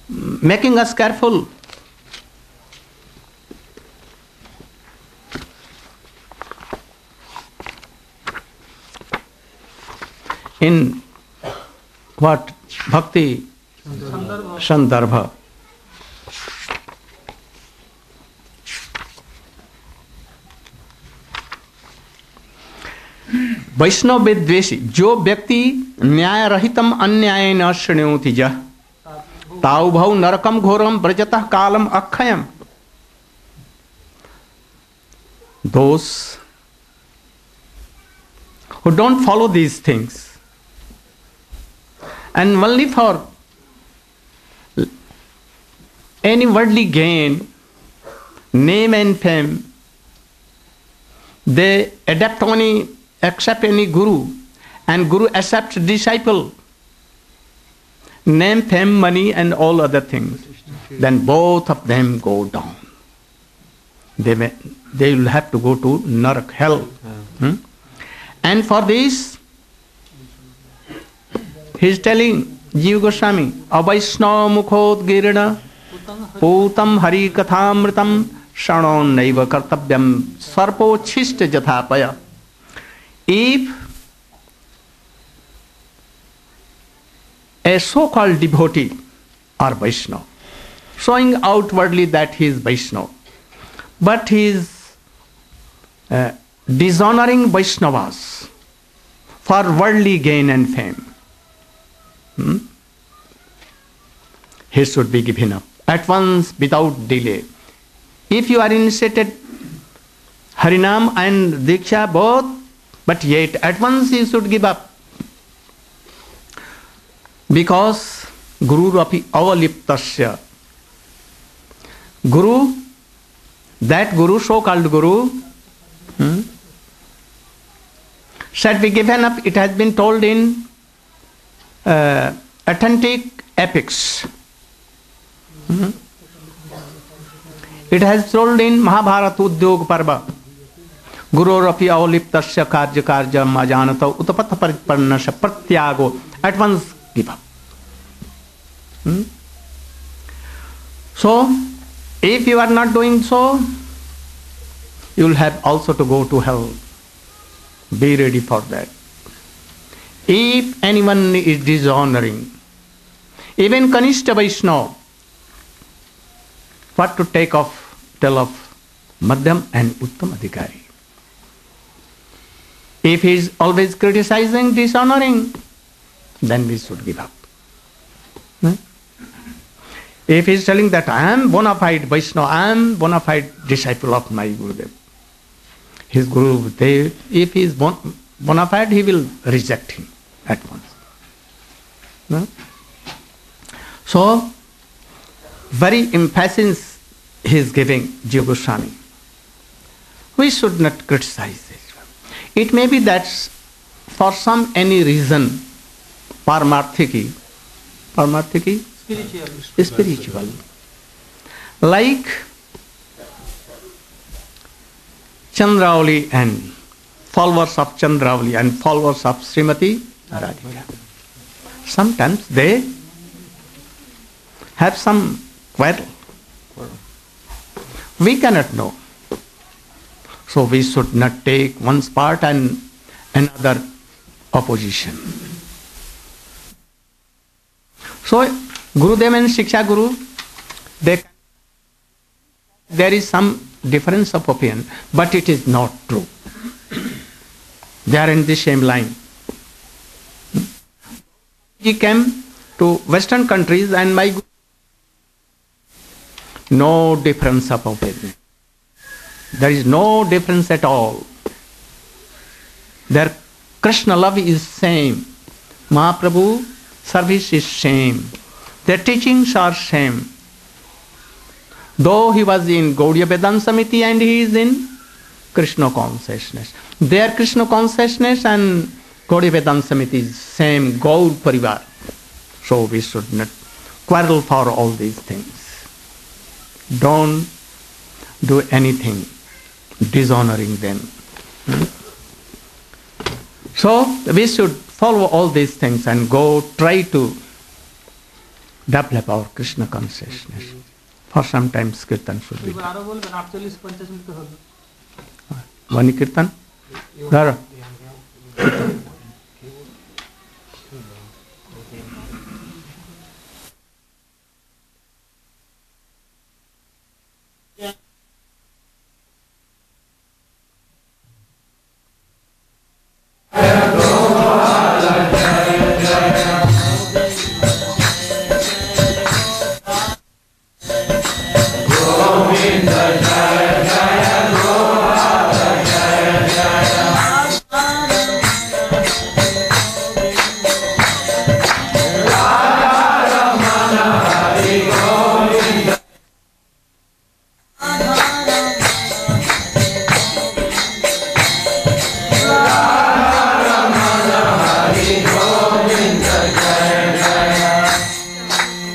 making us careful. In what? Bhakti Sandarbha. वैष्णव विद्वेषी जो व्यक्ति न्याय रहितम अन्याय न श्रृणोति जह ताउ भौ नरकम घोरम ब्रजतः कालम अक्षयम. those who don't follow these things and only for any worldly gain, name and fame, they accept any guru, and guru accepts disciple, name, fame, money and all other things, then both of them go down. They will have to go to Narak, hell. And for this, he is telling Jiva Goswami, Avaishnava mukhod girna Putam hari kathamritam shanon naiva kartavyam sarpo chishta jathapaya. If a so-called devotee or Vaishnava, showing outwardly that he is Vaishnava, but he is dishonoring Vaishnavas for worldly gain and fame, he should be given up at once without delay. If you are initiated Harinam and Diksha both, but yet at once you should give up. Because Guru Rapi Avaliptasya. Guru, that Guru, so-called Guru, should be given up. It has been told in authentic epics. It has told in Mahabharata Udyog Parva. Guru Rapi Avaliptasya Karja Karja Majanata Utapatha Pariparnasya Pratyago. At once give up. So, if you are not doing so, you will have also to go to hell. Be ready for that. If anyone is dishonoring, even Kanishta Vaishnava, what to take of, tell of Madhyam and Uttam Adhikari? If he is always criticizing, dishonoring, then we should give up. If he is telling that I am bona fide Vaishnava, I am bona fide disciple of my Gurudev, his Guru, if he is bona fide, he will reject him at once. So, very emphasis he is giving, Jiva Goswami. We should not criticize it. It may be that for some any reason, Paramarthiki, spiritual. Like Chandrauli and followers of Chandrauli and followers of Srimati Radhika. Sometimes they have some quarrel. We cannot know. So we should not take one's part and another opposition. So Gurudev and Shiksha Guru, there is some difference of opinion, but it is not true. They are in the same line. He came to Western countries and my Guru, no difference of opinion. There is no difference at all. Their Krishna love is same. Mahaprabhu service is same. Their teachings are same. Though he was in Gaudiya Vedanta Samiti and he is in Krishna consciousness. Their Krishna consciousness and Gaudiya Vedanta Samiti is same, Gaur Parivar. So we should not quarrel for all these things. Don't do anything dishonoring them. So we should follow all these things and go try to develop our Krishna consciousness. For sometimes kirtan should be done. Vani kirtan? Dara.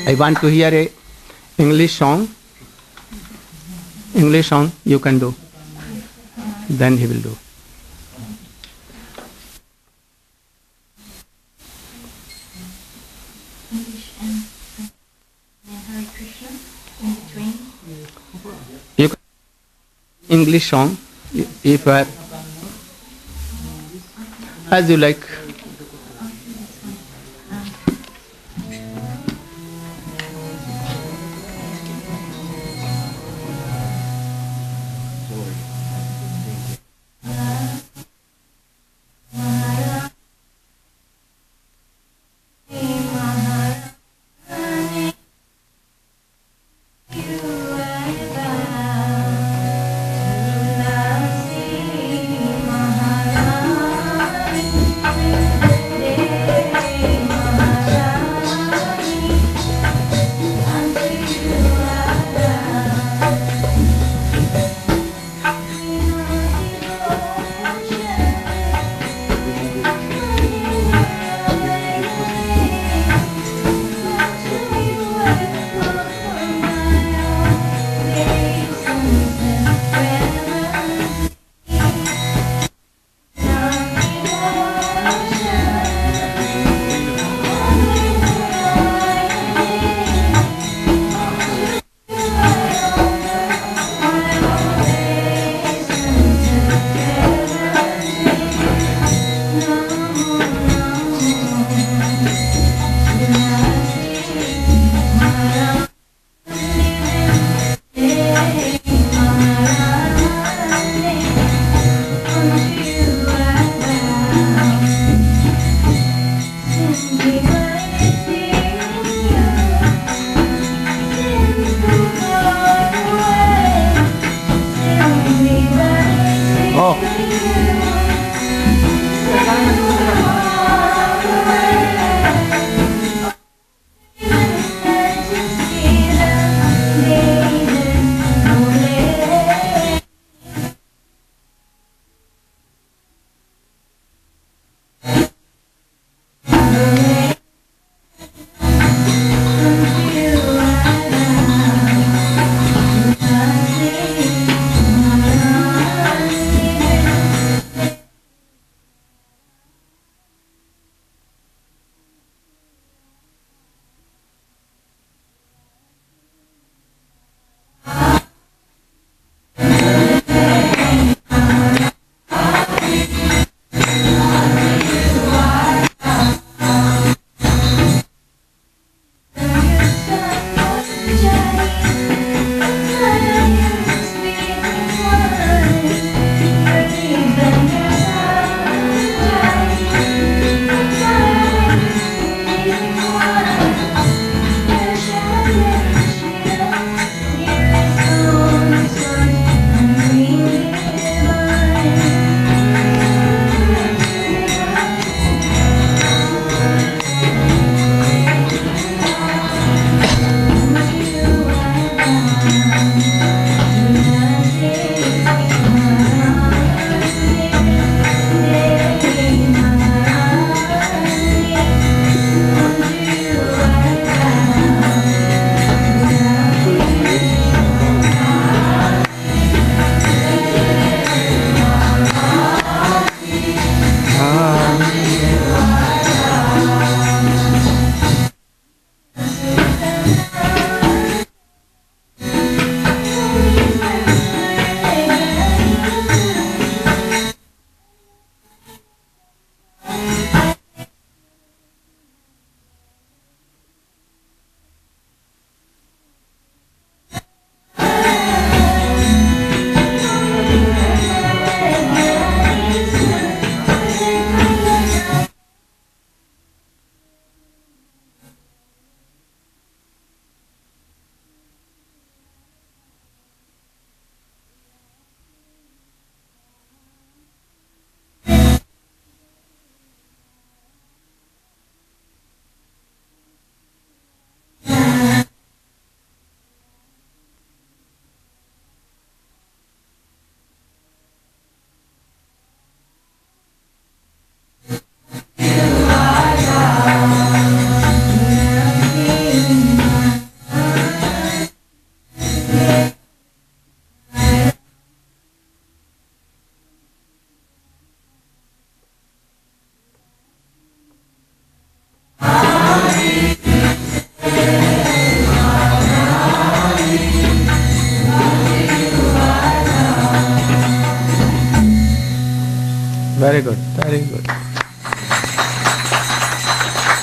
I want to hear a English song. English song you can do. Then he will do. English and Hare Krishna in between. You can English song if you have, as you like. Maharani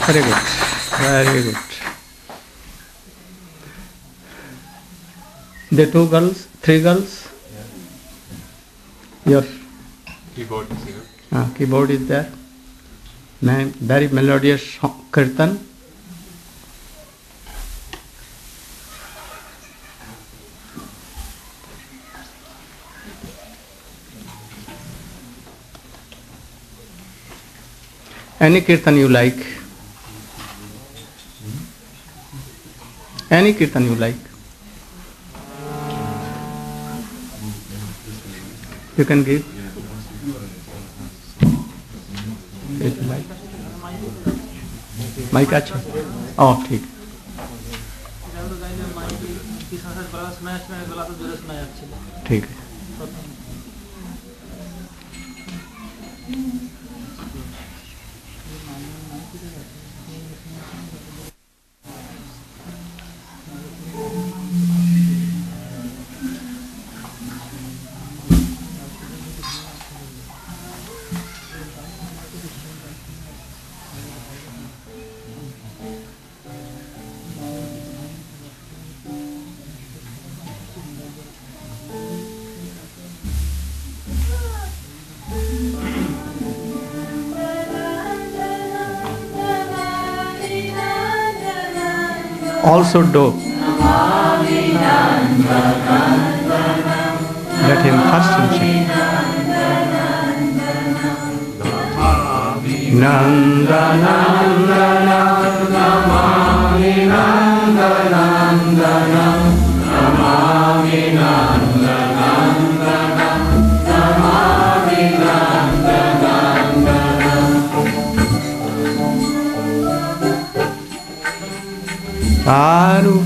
Very good. Very good. The two girls, three girls. Your Keyboard is here. Keyboard is there. Very melodious kirtan. Any kirtan you like. Any kirtan you like. You can give. If you like. Mic अच्छा ठीक ठीक है Also do. Let him first sing. Nanda Nanda Namami Nanda Nanda Namami Nanda Nanda Namami Nanda Nanda. Aru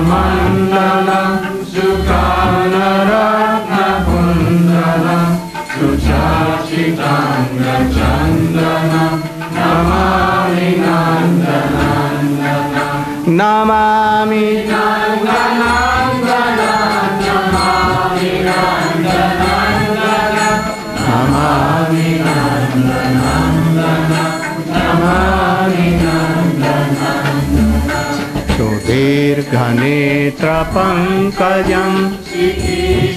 Bhadramandalam Sukanaratna Kundalam Suchachitanga Chandanam Namami Nandanandana Namami Nandanandana Namami Nandanandana Namami Nandanandana Namami Nandanandana Dirghanetrapankajam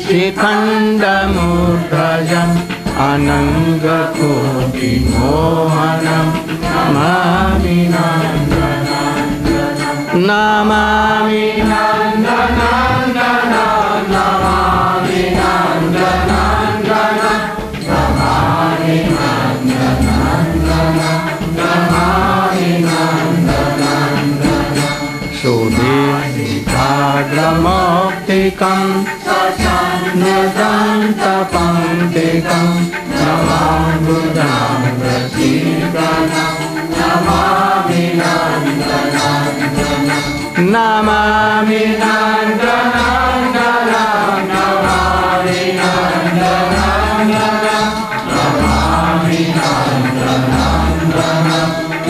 Shikhandamurdhajam Anangakoti Mohanam Namami Nandanandana Namami Nandanandana Namami Nandanandana Namami Nandanandana Namami Nandanandana Sudhikadramoktikam Nidantapamtikam Namam Buddham Prasikanam Namami Nandanandana Namami Nandanandana Namami Nandanandana Namami Nandanandana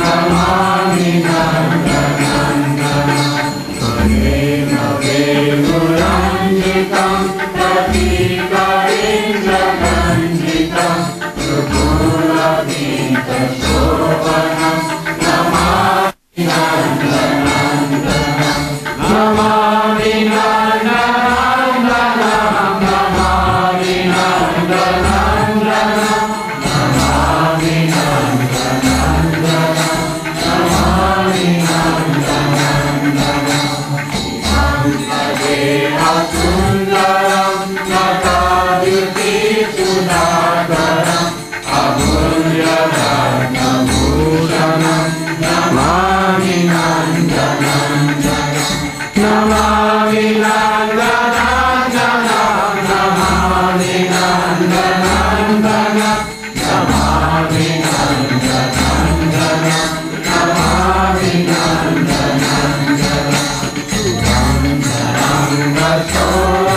Namami Nandanandana Vemuranjitam Pratikarindramanjitam Sukulavita Shovanam Namami Nandanandana Namami Nandanandana Namami Nandanandana Namami Nandanandana Namami Nandanandana Sundaram Natadyuti Sudhakaram Amulyadhanabhushanam Namami Nandanandana Namami Nandanandana Namami Nandanandana Namami Nandanandana Namami Nandanandana Namami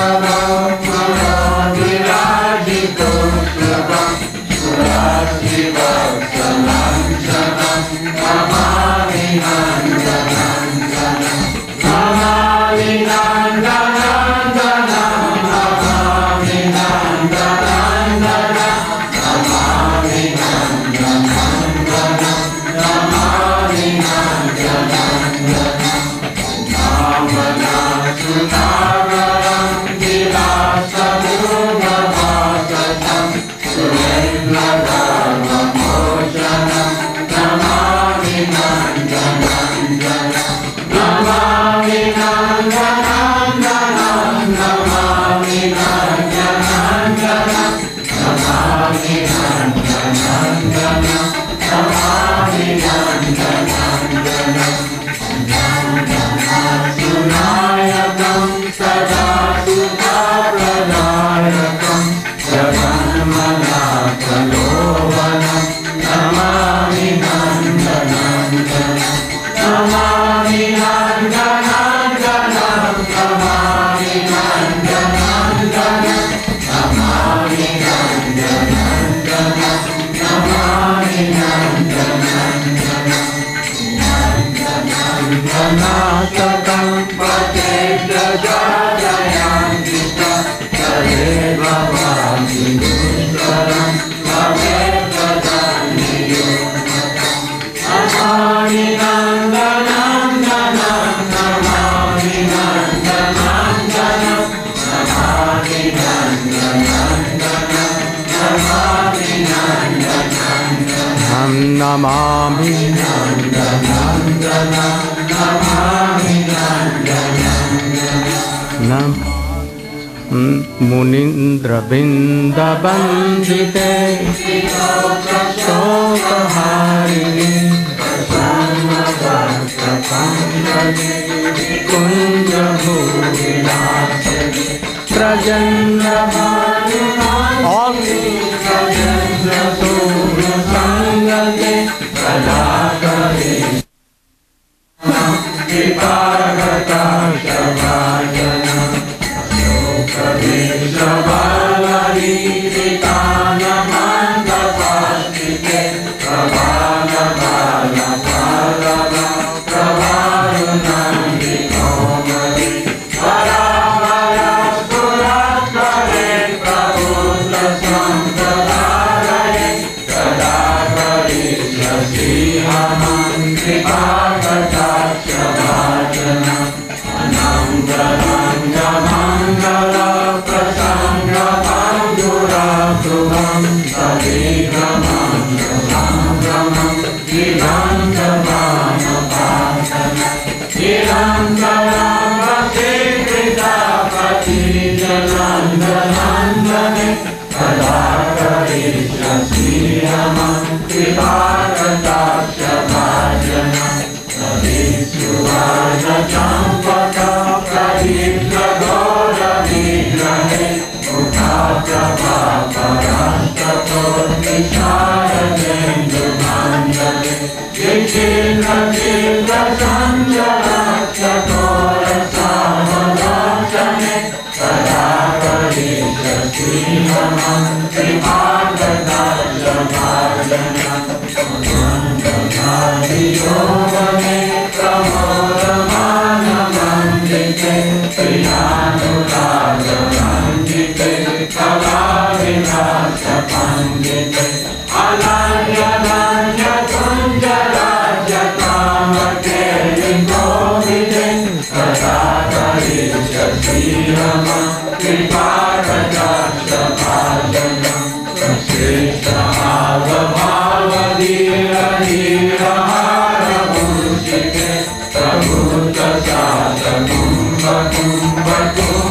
Namami मुनीन्द्रबिन्दवन्दिते शोकहारिणि कुञ्जभूविलासिनि प्रजन्यभानुसङ्गते कलाकरे Prabhu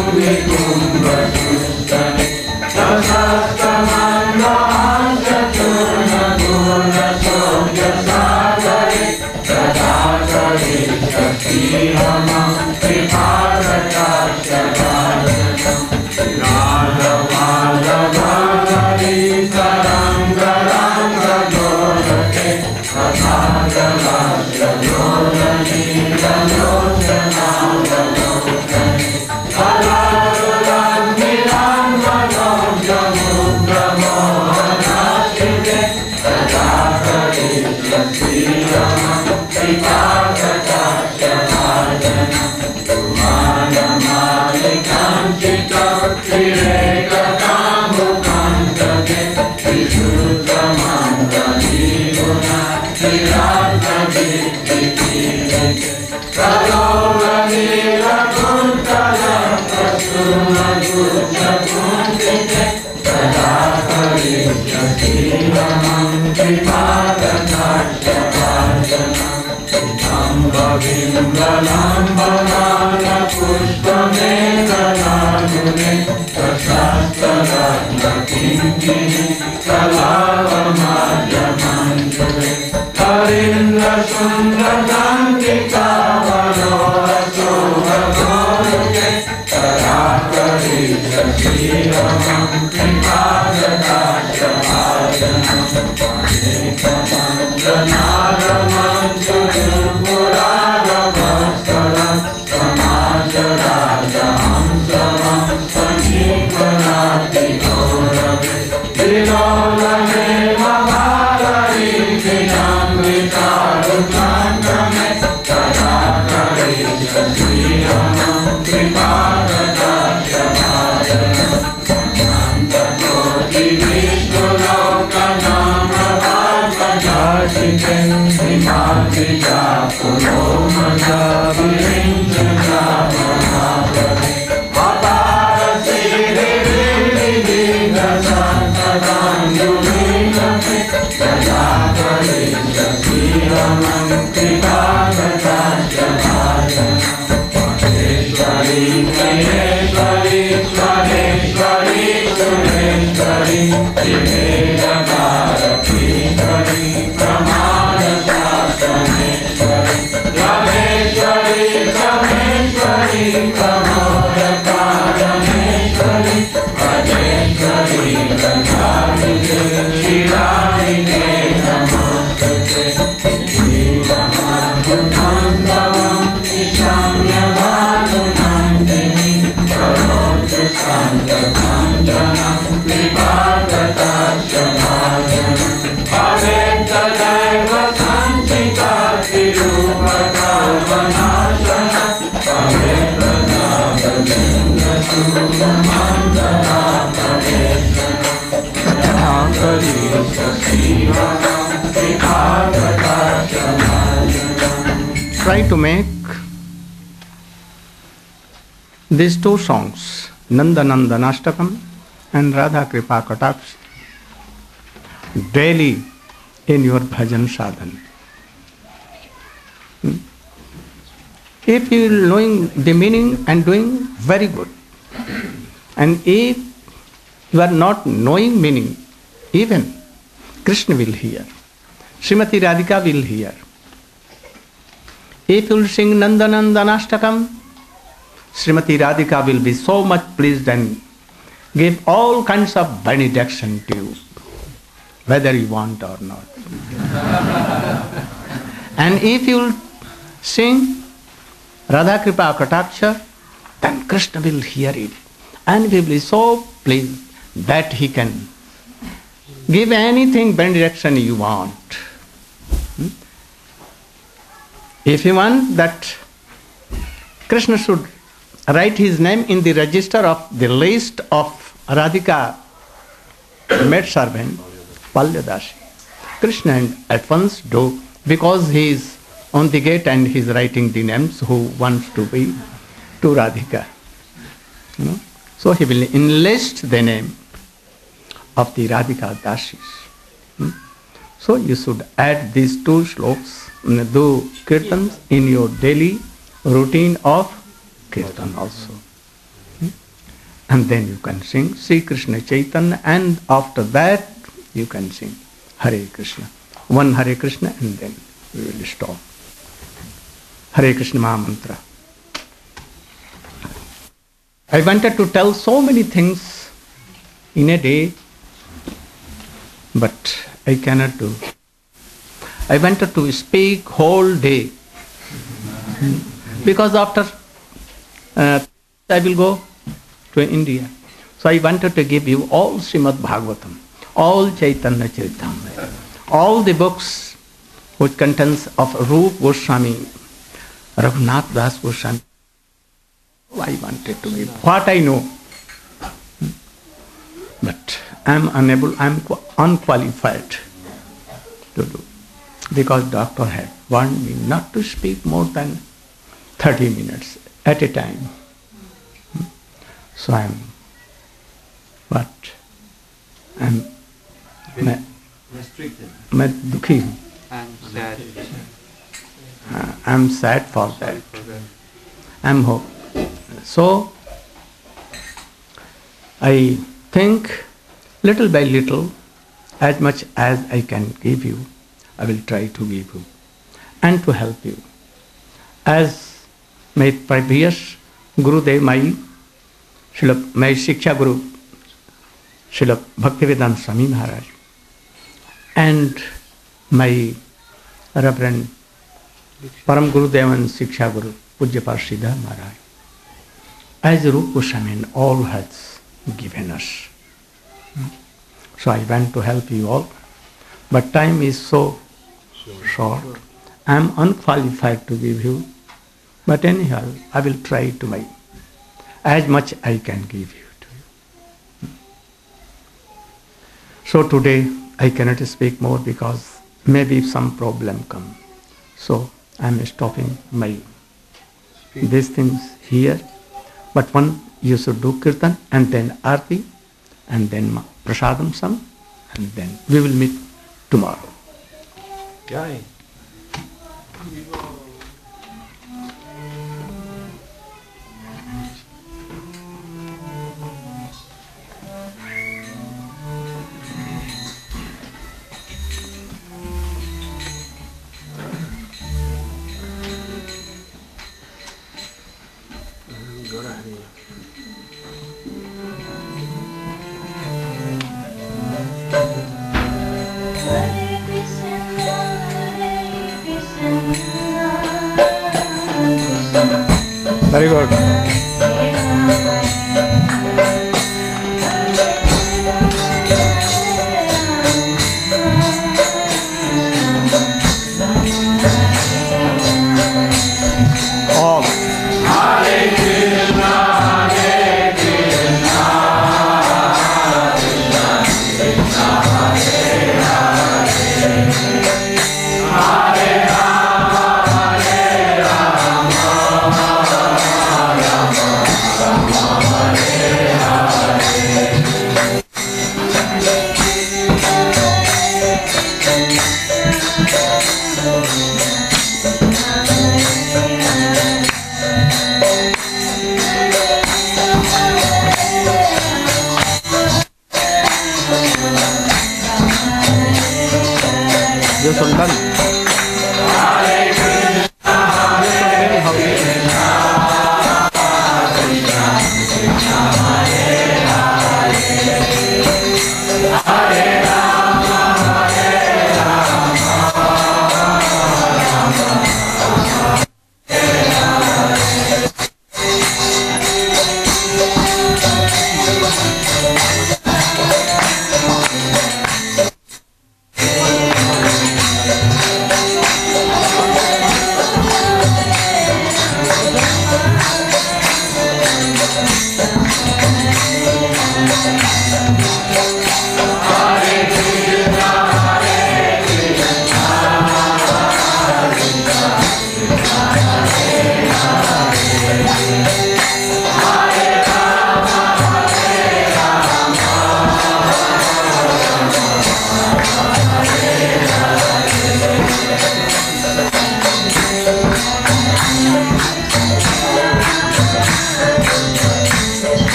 Try to make these two songs, Nanda Nandanashtakam and Radha Kripa Kataksh, daily in your bhajan sadhana. If you are knowing the meaning and doing, very good. And if you are not knowing meaning, even Krishna will hear, Srimati Radhika will hear. If you will sing Nanda Nandanashtakam, Srimati Radhika will be so much pleased and give all kinds of benediction to you, whether you want or not. And if you will sing Radha Kripa Kataksha, then Krishna will hear it and will be so pleased that he can give anything benediction you want. If you want that Krishna should write his name in the register of the list of Radhika maidservant, Palyadashi, Krishna at once do, because he is on the gate and he is writing the names who wants to be to Radhika. So he will enlist the name of the Radhika Dashis. So you should add these two slokas, do kirtans in your daily routine of kirtan also. And then you can sing Sri Krishna Chaitanya, and after that you can sing Hare Krishna. One Hare Krishna and then we will stop. Hare Krishna Maha Mantra. I wanted to tell so many things in a day, but I cannot do. I wanted to speak whole day, because after I will go to India. So I wanted to give you all Srimad Bhagavatam, all Chaitanya Charitamrita, all the books which contains of Rupa Goswami, Raghunath Das Goswami. I wanted to give what I know, but I am unable, I am unqualified to do, because doctor had warned me not to speak more than 30 minutes at a time. So I am मैं दुखी हूँ. I'm sad for that. I'm hope. So I think little by little, as much as I can give you, I will try to give you and to help you. As my previous Gurudev, my Shiksha Guru, Srila Bhaktivedanta Swami Maharaj, and my Reverend Param Gurudev and Shiksha Guru, Pujyapad Siddha Maharaj, as Rupa Goswami all has given us. So I want to help you all, but time is so short. I am unqualified to give you, but anyhow, I will try to make as much I can give you to you. So today I cannot speak more because maybe some problem come. So I am stopping my these things here. But one you should do kirtan and then arti and then prasadam some and then we will meet tomorrow. Jai. Very good. All. Hare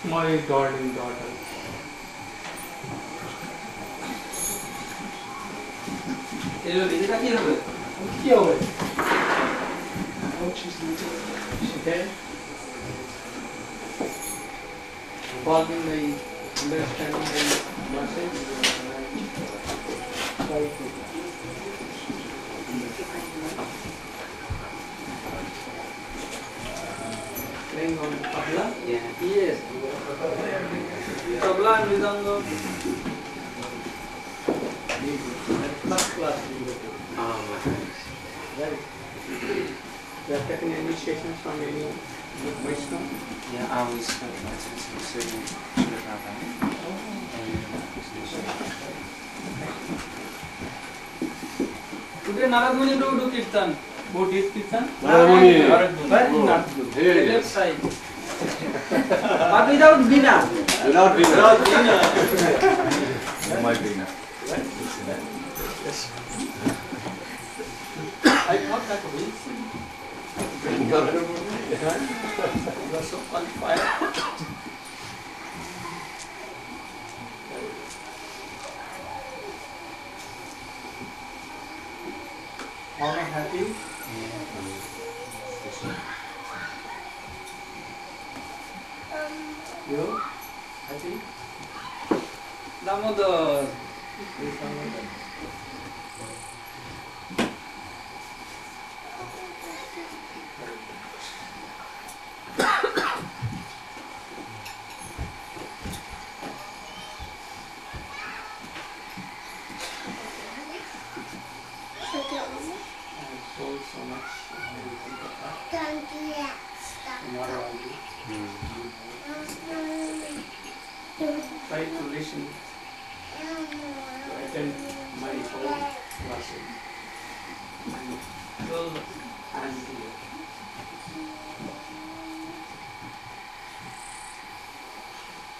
My darling daughter. এটা কি হবে? কি হবে? Okay. Following the understanding the message. Playing on tabla? Yeah. Yes. Tabla and mridanga. First class. Oh my goodness. Right. You are taking initiations from any Vaishnava? Yeah, I was considering Today Narad Muni do kirtan. Who did kirtan? Narad Muni. The left side. But without Veena. Without Veena. My Veena. I thought that was you are so qualified. All are happy? You happy? Damodar. So much. Tomorrow I'll be. Try to listen, to attend my whole classes. And here.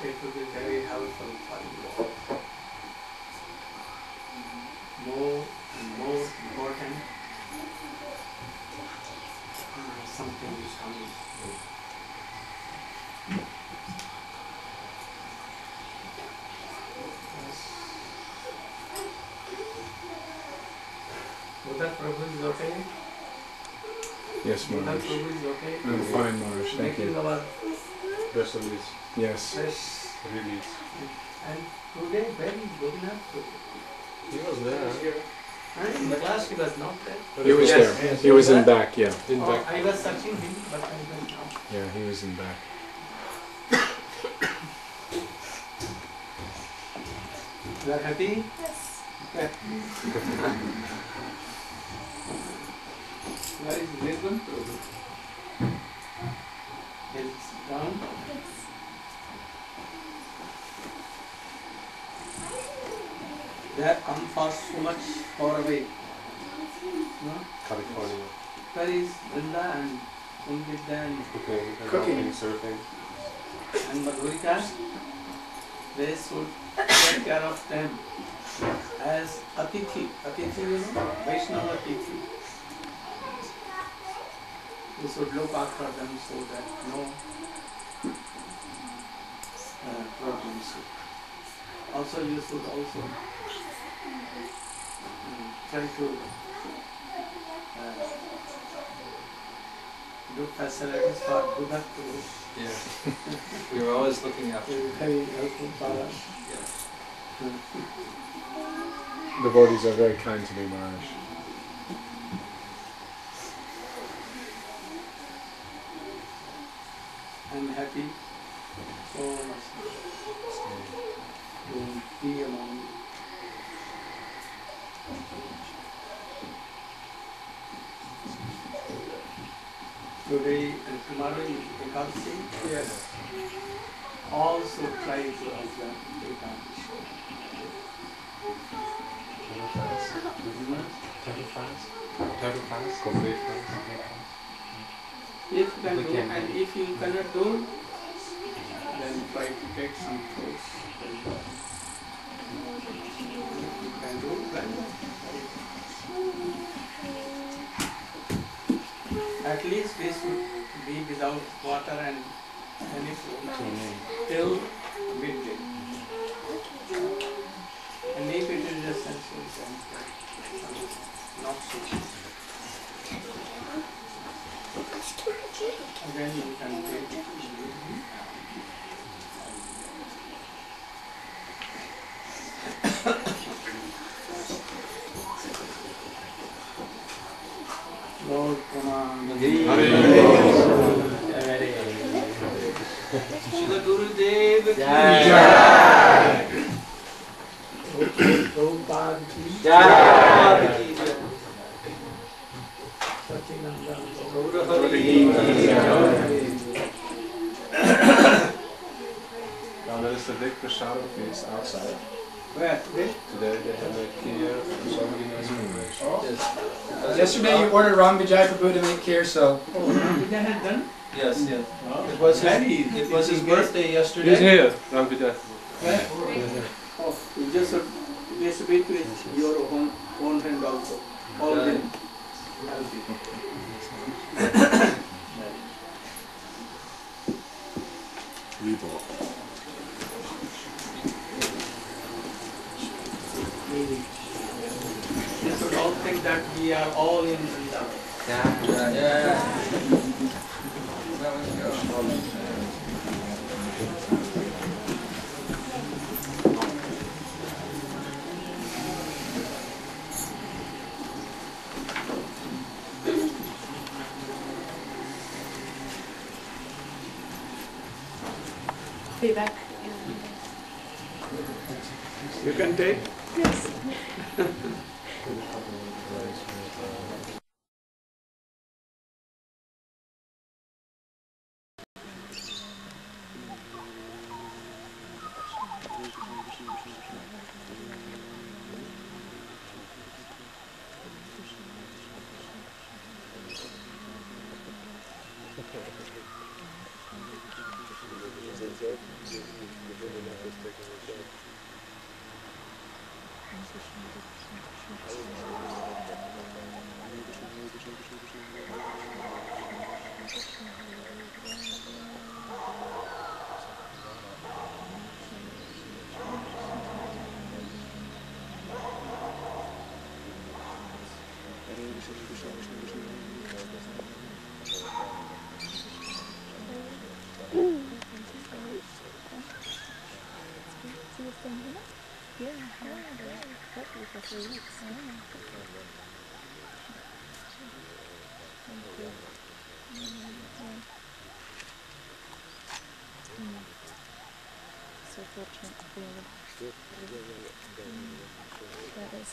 It will be very helpful for you. More and more important, something is coming. Buddha Prabhu is okay? Yes, Buddha Maharaj. Prabhu is okay? I'm fine, Maharaj. Thank Making you. our Press release. Yes. fresh Release. and today very good enough to He was there. and in the class he was not there. He was Yes. there. He was in back, yeah. In Oh, back. I was searching him, but I was not. Yeah, he was in back. You are happy? Yes. Okay. Where is Nirgun Prabhu? He's down. They have come for so much far away. No? California. Where is Vrinda and Sungita and Cooking. Surfing. Madhurika? They should take care of them as Atithi. Atithi, you know? Vaishnava Atithi. You should look after them so that no problems. Also, you should also try to do facilities for Buddha Purush. Yeah. We were always looking after him. Very helpful for us. Devotees are very kind to me, Maharaj. I'm happy so much to be among you. today and tomorrow is Ekadasi. Yes. Also try to observe Ekadasi. Total fast. Complete fast. If you can do, and if you cannot do, then try to take some fruits. If you can do, then at least this should be without water and any food till midday. And if it is essential, then not so. Again, you can take Lord Command. Shri Gurudev ki jai. Prabhupada ki jai. Satyananda Gaura ki jai. Now there is a big Prashadam feast outside. Where? Today? Today they have a kheer and so many nice preparations. Yesterday you ordered Ram Vijay Prabhu to make kheer, so. Vijay had done? Yes, yes. It was His birthday He's yesterday. here, Ram Vijay. Oh, you just distribute with your own hand also. All of them. You should all think that we are all in Vrindavan. Yeah. Be back. You can take? Yes. So fortunate to be able to that is.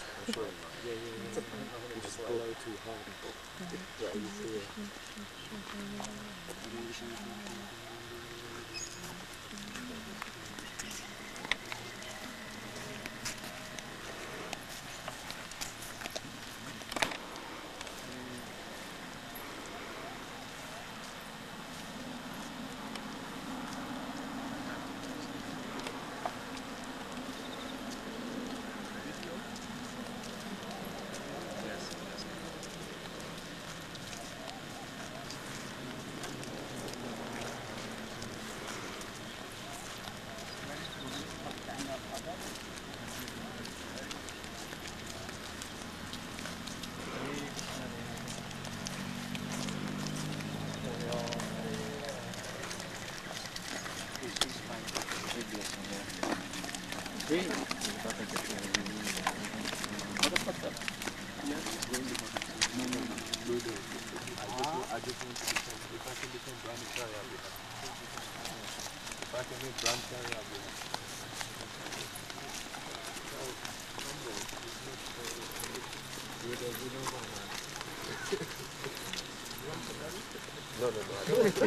No, no, no. I don't want to.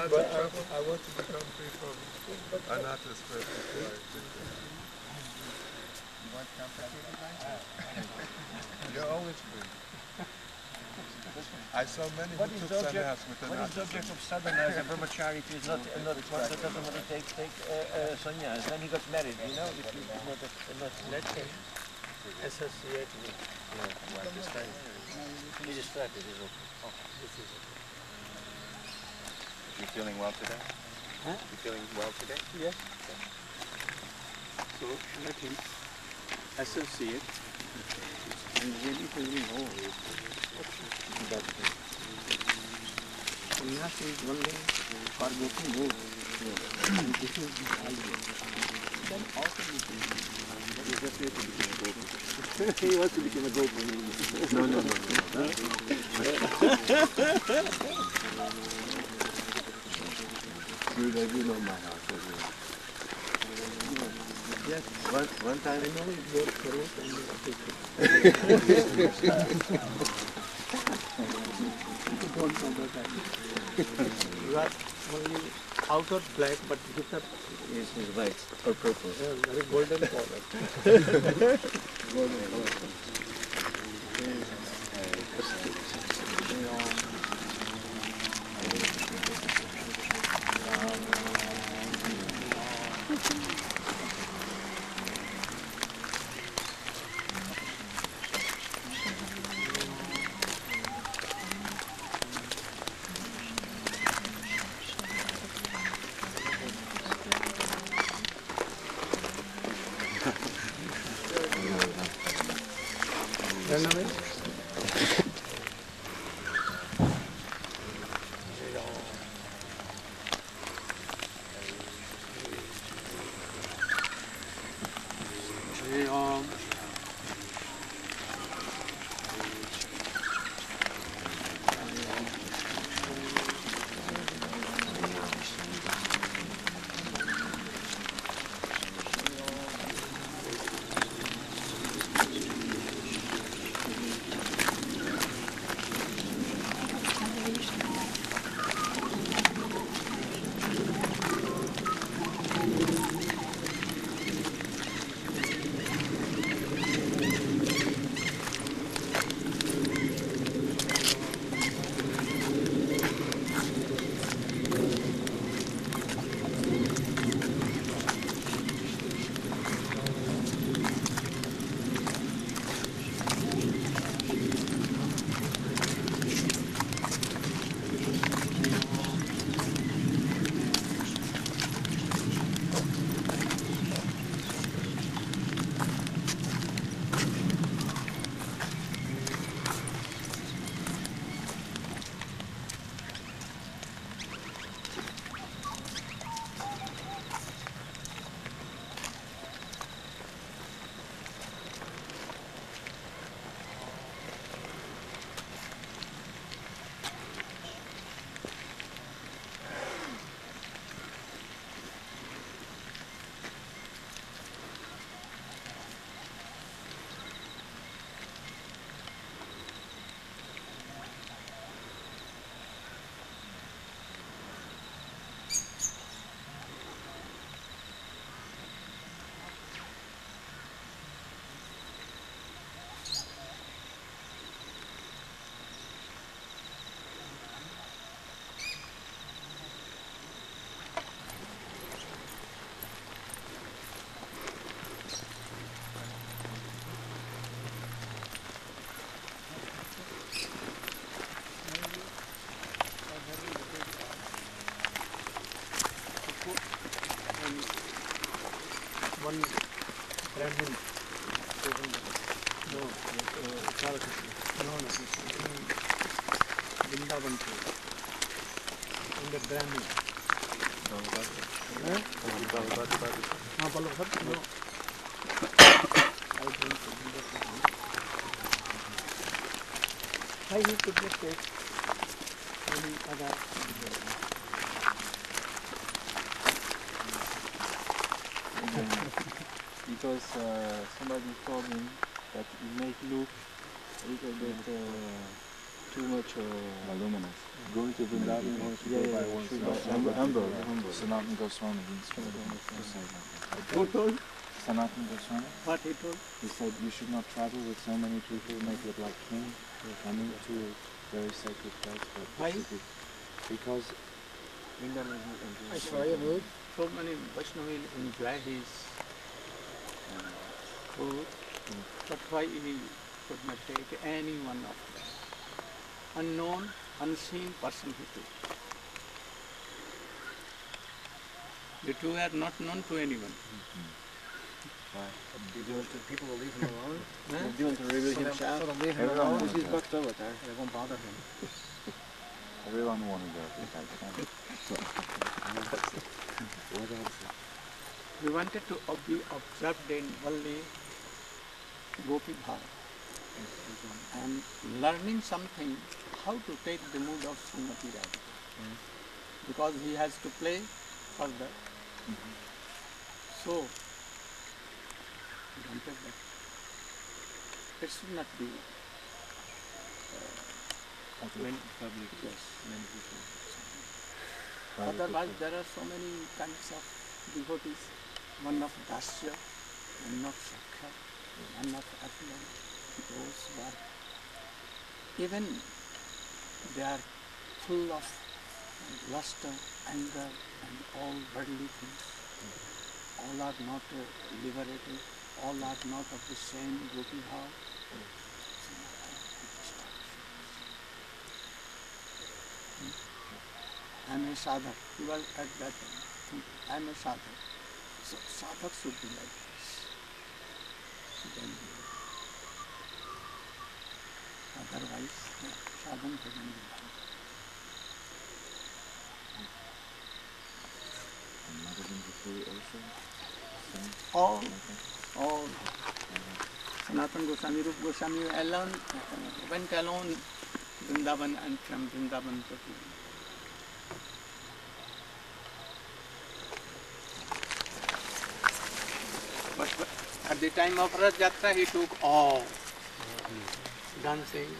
But I want to become free from another stress before I take it. You want complicated life? You're always free. I saw many who took sannyas with What is the object of sadhana as a brahmachari if he's not one that doesn't want to take sannyas? Then he got married, you know, if he's not let's say associated with he's distracted, is okay. You feeling well today? Huh? You feeling well today? Yes. So let him associate and really fully know that sannyas is only for making good. And this is the idea. Then how can we do it? He wants to become a goat. No. You know my house. Yes, one time I know it goes for it and don't know the time. You are only outer black but deeper is white or purple. Very golden color. Golden color. One Brahmin. No, Vrindavan. In the Brahmin. No. Why he could not take any other? Because somebody told me that it may look a little bit too much voluminous. Going to Vrindavan or to go by oneself. Amber. Sanatana Goswami. Who told? Sanatana Goswami. What he told? He said you should not travel with so many people, make it like king. Coming to a very sacred place. But Why? Because So many Vaishnavas enjoy his food, but why he could not take any one of them? Unknown, unseen person he took. The two are not known to anyone. People will leave him alone. They're doing to reveal himself. So they'll leave him alone. He's booked over there. They won't bother him. everyone wanted to We wanted to be observed in only Gopi Bhav and learning something how to take the mood of Srimati Radhika, because he has to play further. So, we wanted that it should not be public. Yes. Otherwise, there are so many kinds of devotees, one of Dasya, one of Sakya, one of affluent, those who are, even they are full of lust, anger and all worldly things. All are not liberated, all are not of the same Gopi Bhav. I am a sadhak. He was at that time. I am a sadhak. So sadhak should be like this. Then, otherwise, sadhana doesn't be done. All Sanatana Goswami, Rupa Goswami alone, went alone Vrindavan and from Vrindavan to Puri. But at the time of Rath Yatra, he took all dancing.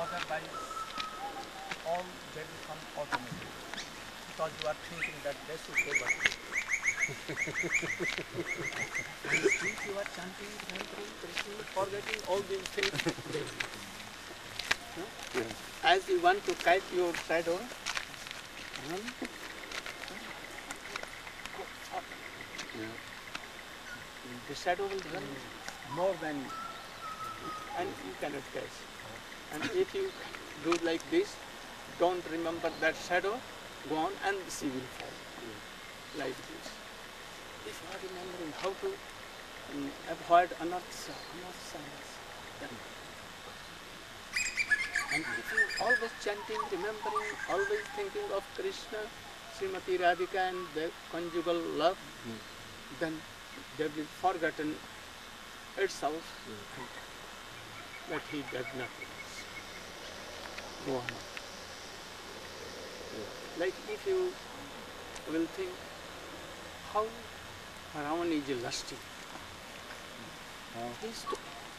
Otherwise, all they will come automatic, because you are thinking that they should go back. And if you are chanting, forgetting all these things, as you want to kite your shadow, run, go up. The shadow will run more than you, and you cannot catch. And if you do like this, don't remember that shadow, go on and the sea will fall. Like this. If you are remembering how to avoid anartha, then. And if you always chanting, remembering, always thinking of Krishna, Srimati Radhika and the conjugal love, then they will be forgotten itself that he does nothing. Go on. Like if you will think how Ravan is lusty. He's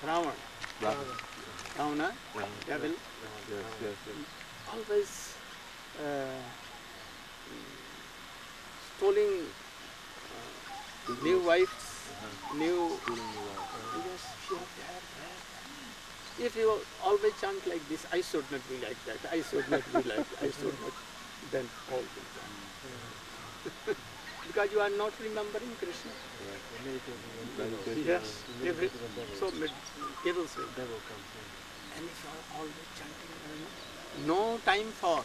Ravan. Ravana, devil, always stealing new wives, new. Yes, here, there. If you always chant like this, I should not be like that, I should not be like that, I should not, then all will come. Because you are not remembering Krishna. Yes, so devils will. And if you are always chanting, no time for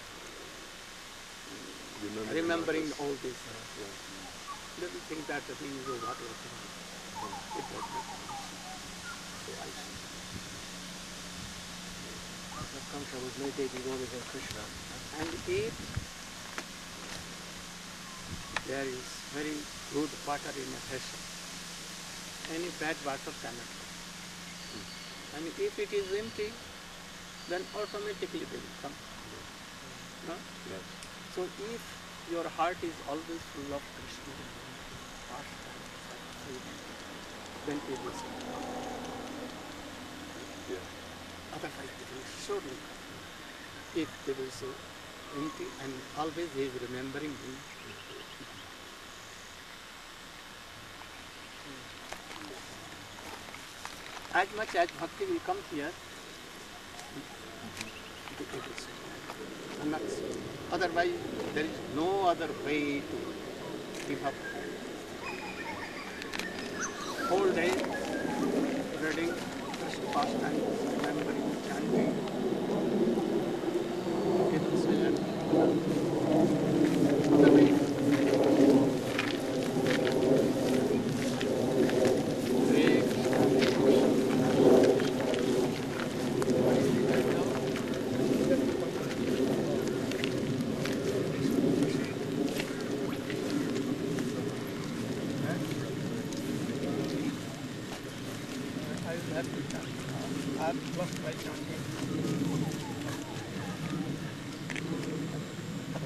remembering all this. Little thing that the thing is what was it does not. So I see. Kamsa was meditating always on Krishna. And if there is very good water in a vessel, any bad water cannot come. And if it is empty, then automatically they will come. No? Yes. So if your heart is always full of Krishna, then it will come. Otherwise it will surely come. If they will say empty and always he is remembering me. As much as bhakti will come here, it will say. And that's, otherwise there is no other way to give up. Whole day reading Krishna pastime, remembering, chanting. It will say that. Other way.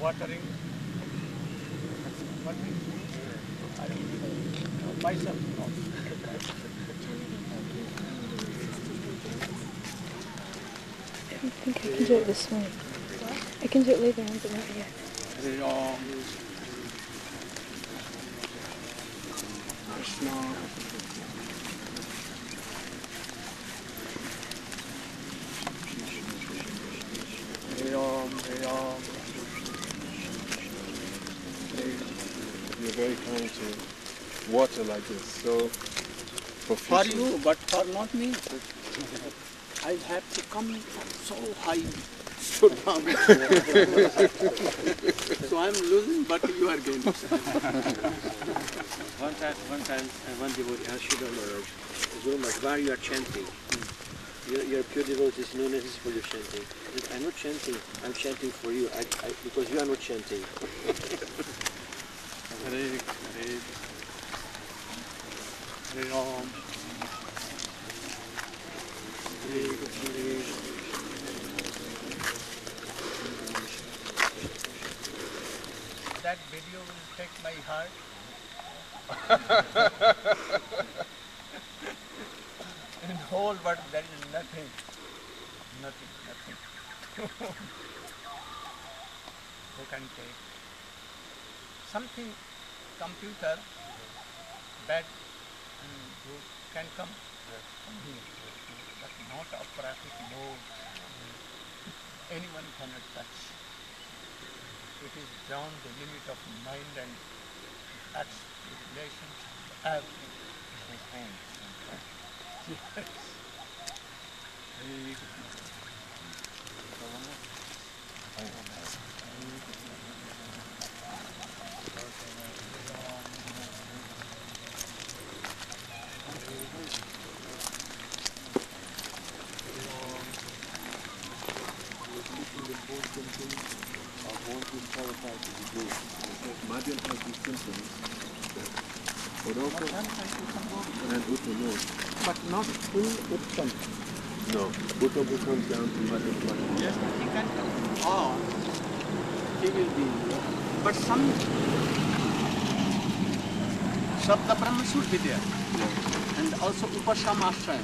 Watering. Watering. I don't know. Myself. No. I think I can do it this way. I can do it later on, but not yet. Krishna. You're very kind to water like this, so For profusely. you, but for not me. I have to come so high, so down. So I'm losing, but you are gaining. One time, one devotee asked Sridhar Maharaj, Guru Maharaj, why you are chanting? You're a pure devotee, it's no necessity for your chanting. He said, I'm not chanting, I'm chanting for you, because you are not chanting. Hare Hare Hare Ram. Hare Hare. That video will take my heart. In whole world there is nothing. Who can take something computer bad and good can come from here, but not operatic mode. Anyone cannot touch. It is beyond the limit of mind and relations, everything. His hands. Yes. Hare Madhyam has these symptoms, but also, and Uttam no. but not full Uttam. No, Uttam who comes down to Madhyam. Yes, he can come. Or he will be. But some Shabda Brahma should be there. Yeah. And also Upashamashaya.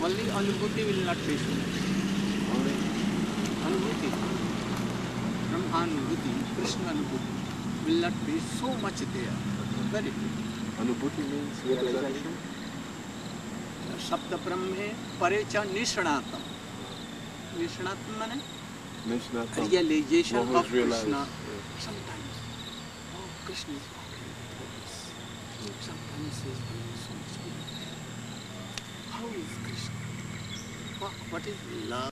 Only Anubhuti will not be so much. Only Anubhuti. Brahmanubhuti, Krishna Anubhuti will not be so much there. Very good. Anubhuti means what does that mean? Shabda Brahme Parecha Nishanatam. Nishanatam means Nishnatam. realization What was of Krishna. realized, yeah. Sometimes, oh, Krishna is walking like this. Sometimes he is doing so much good. How is Krishna? What is love?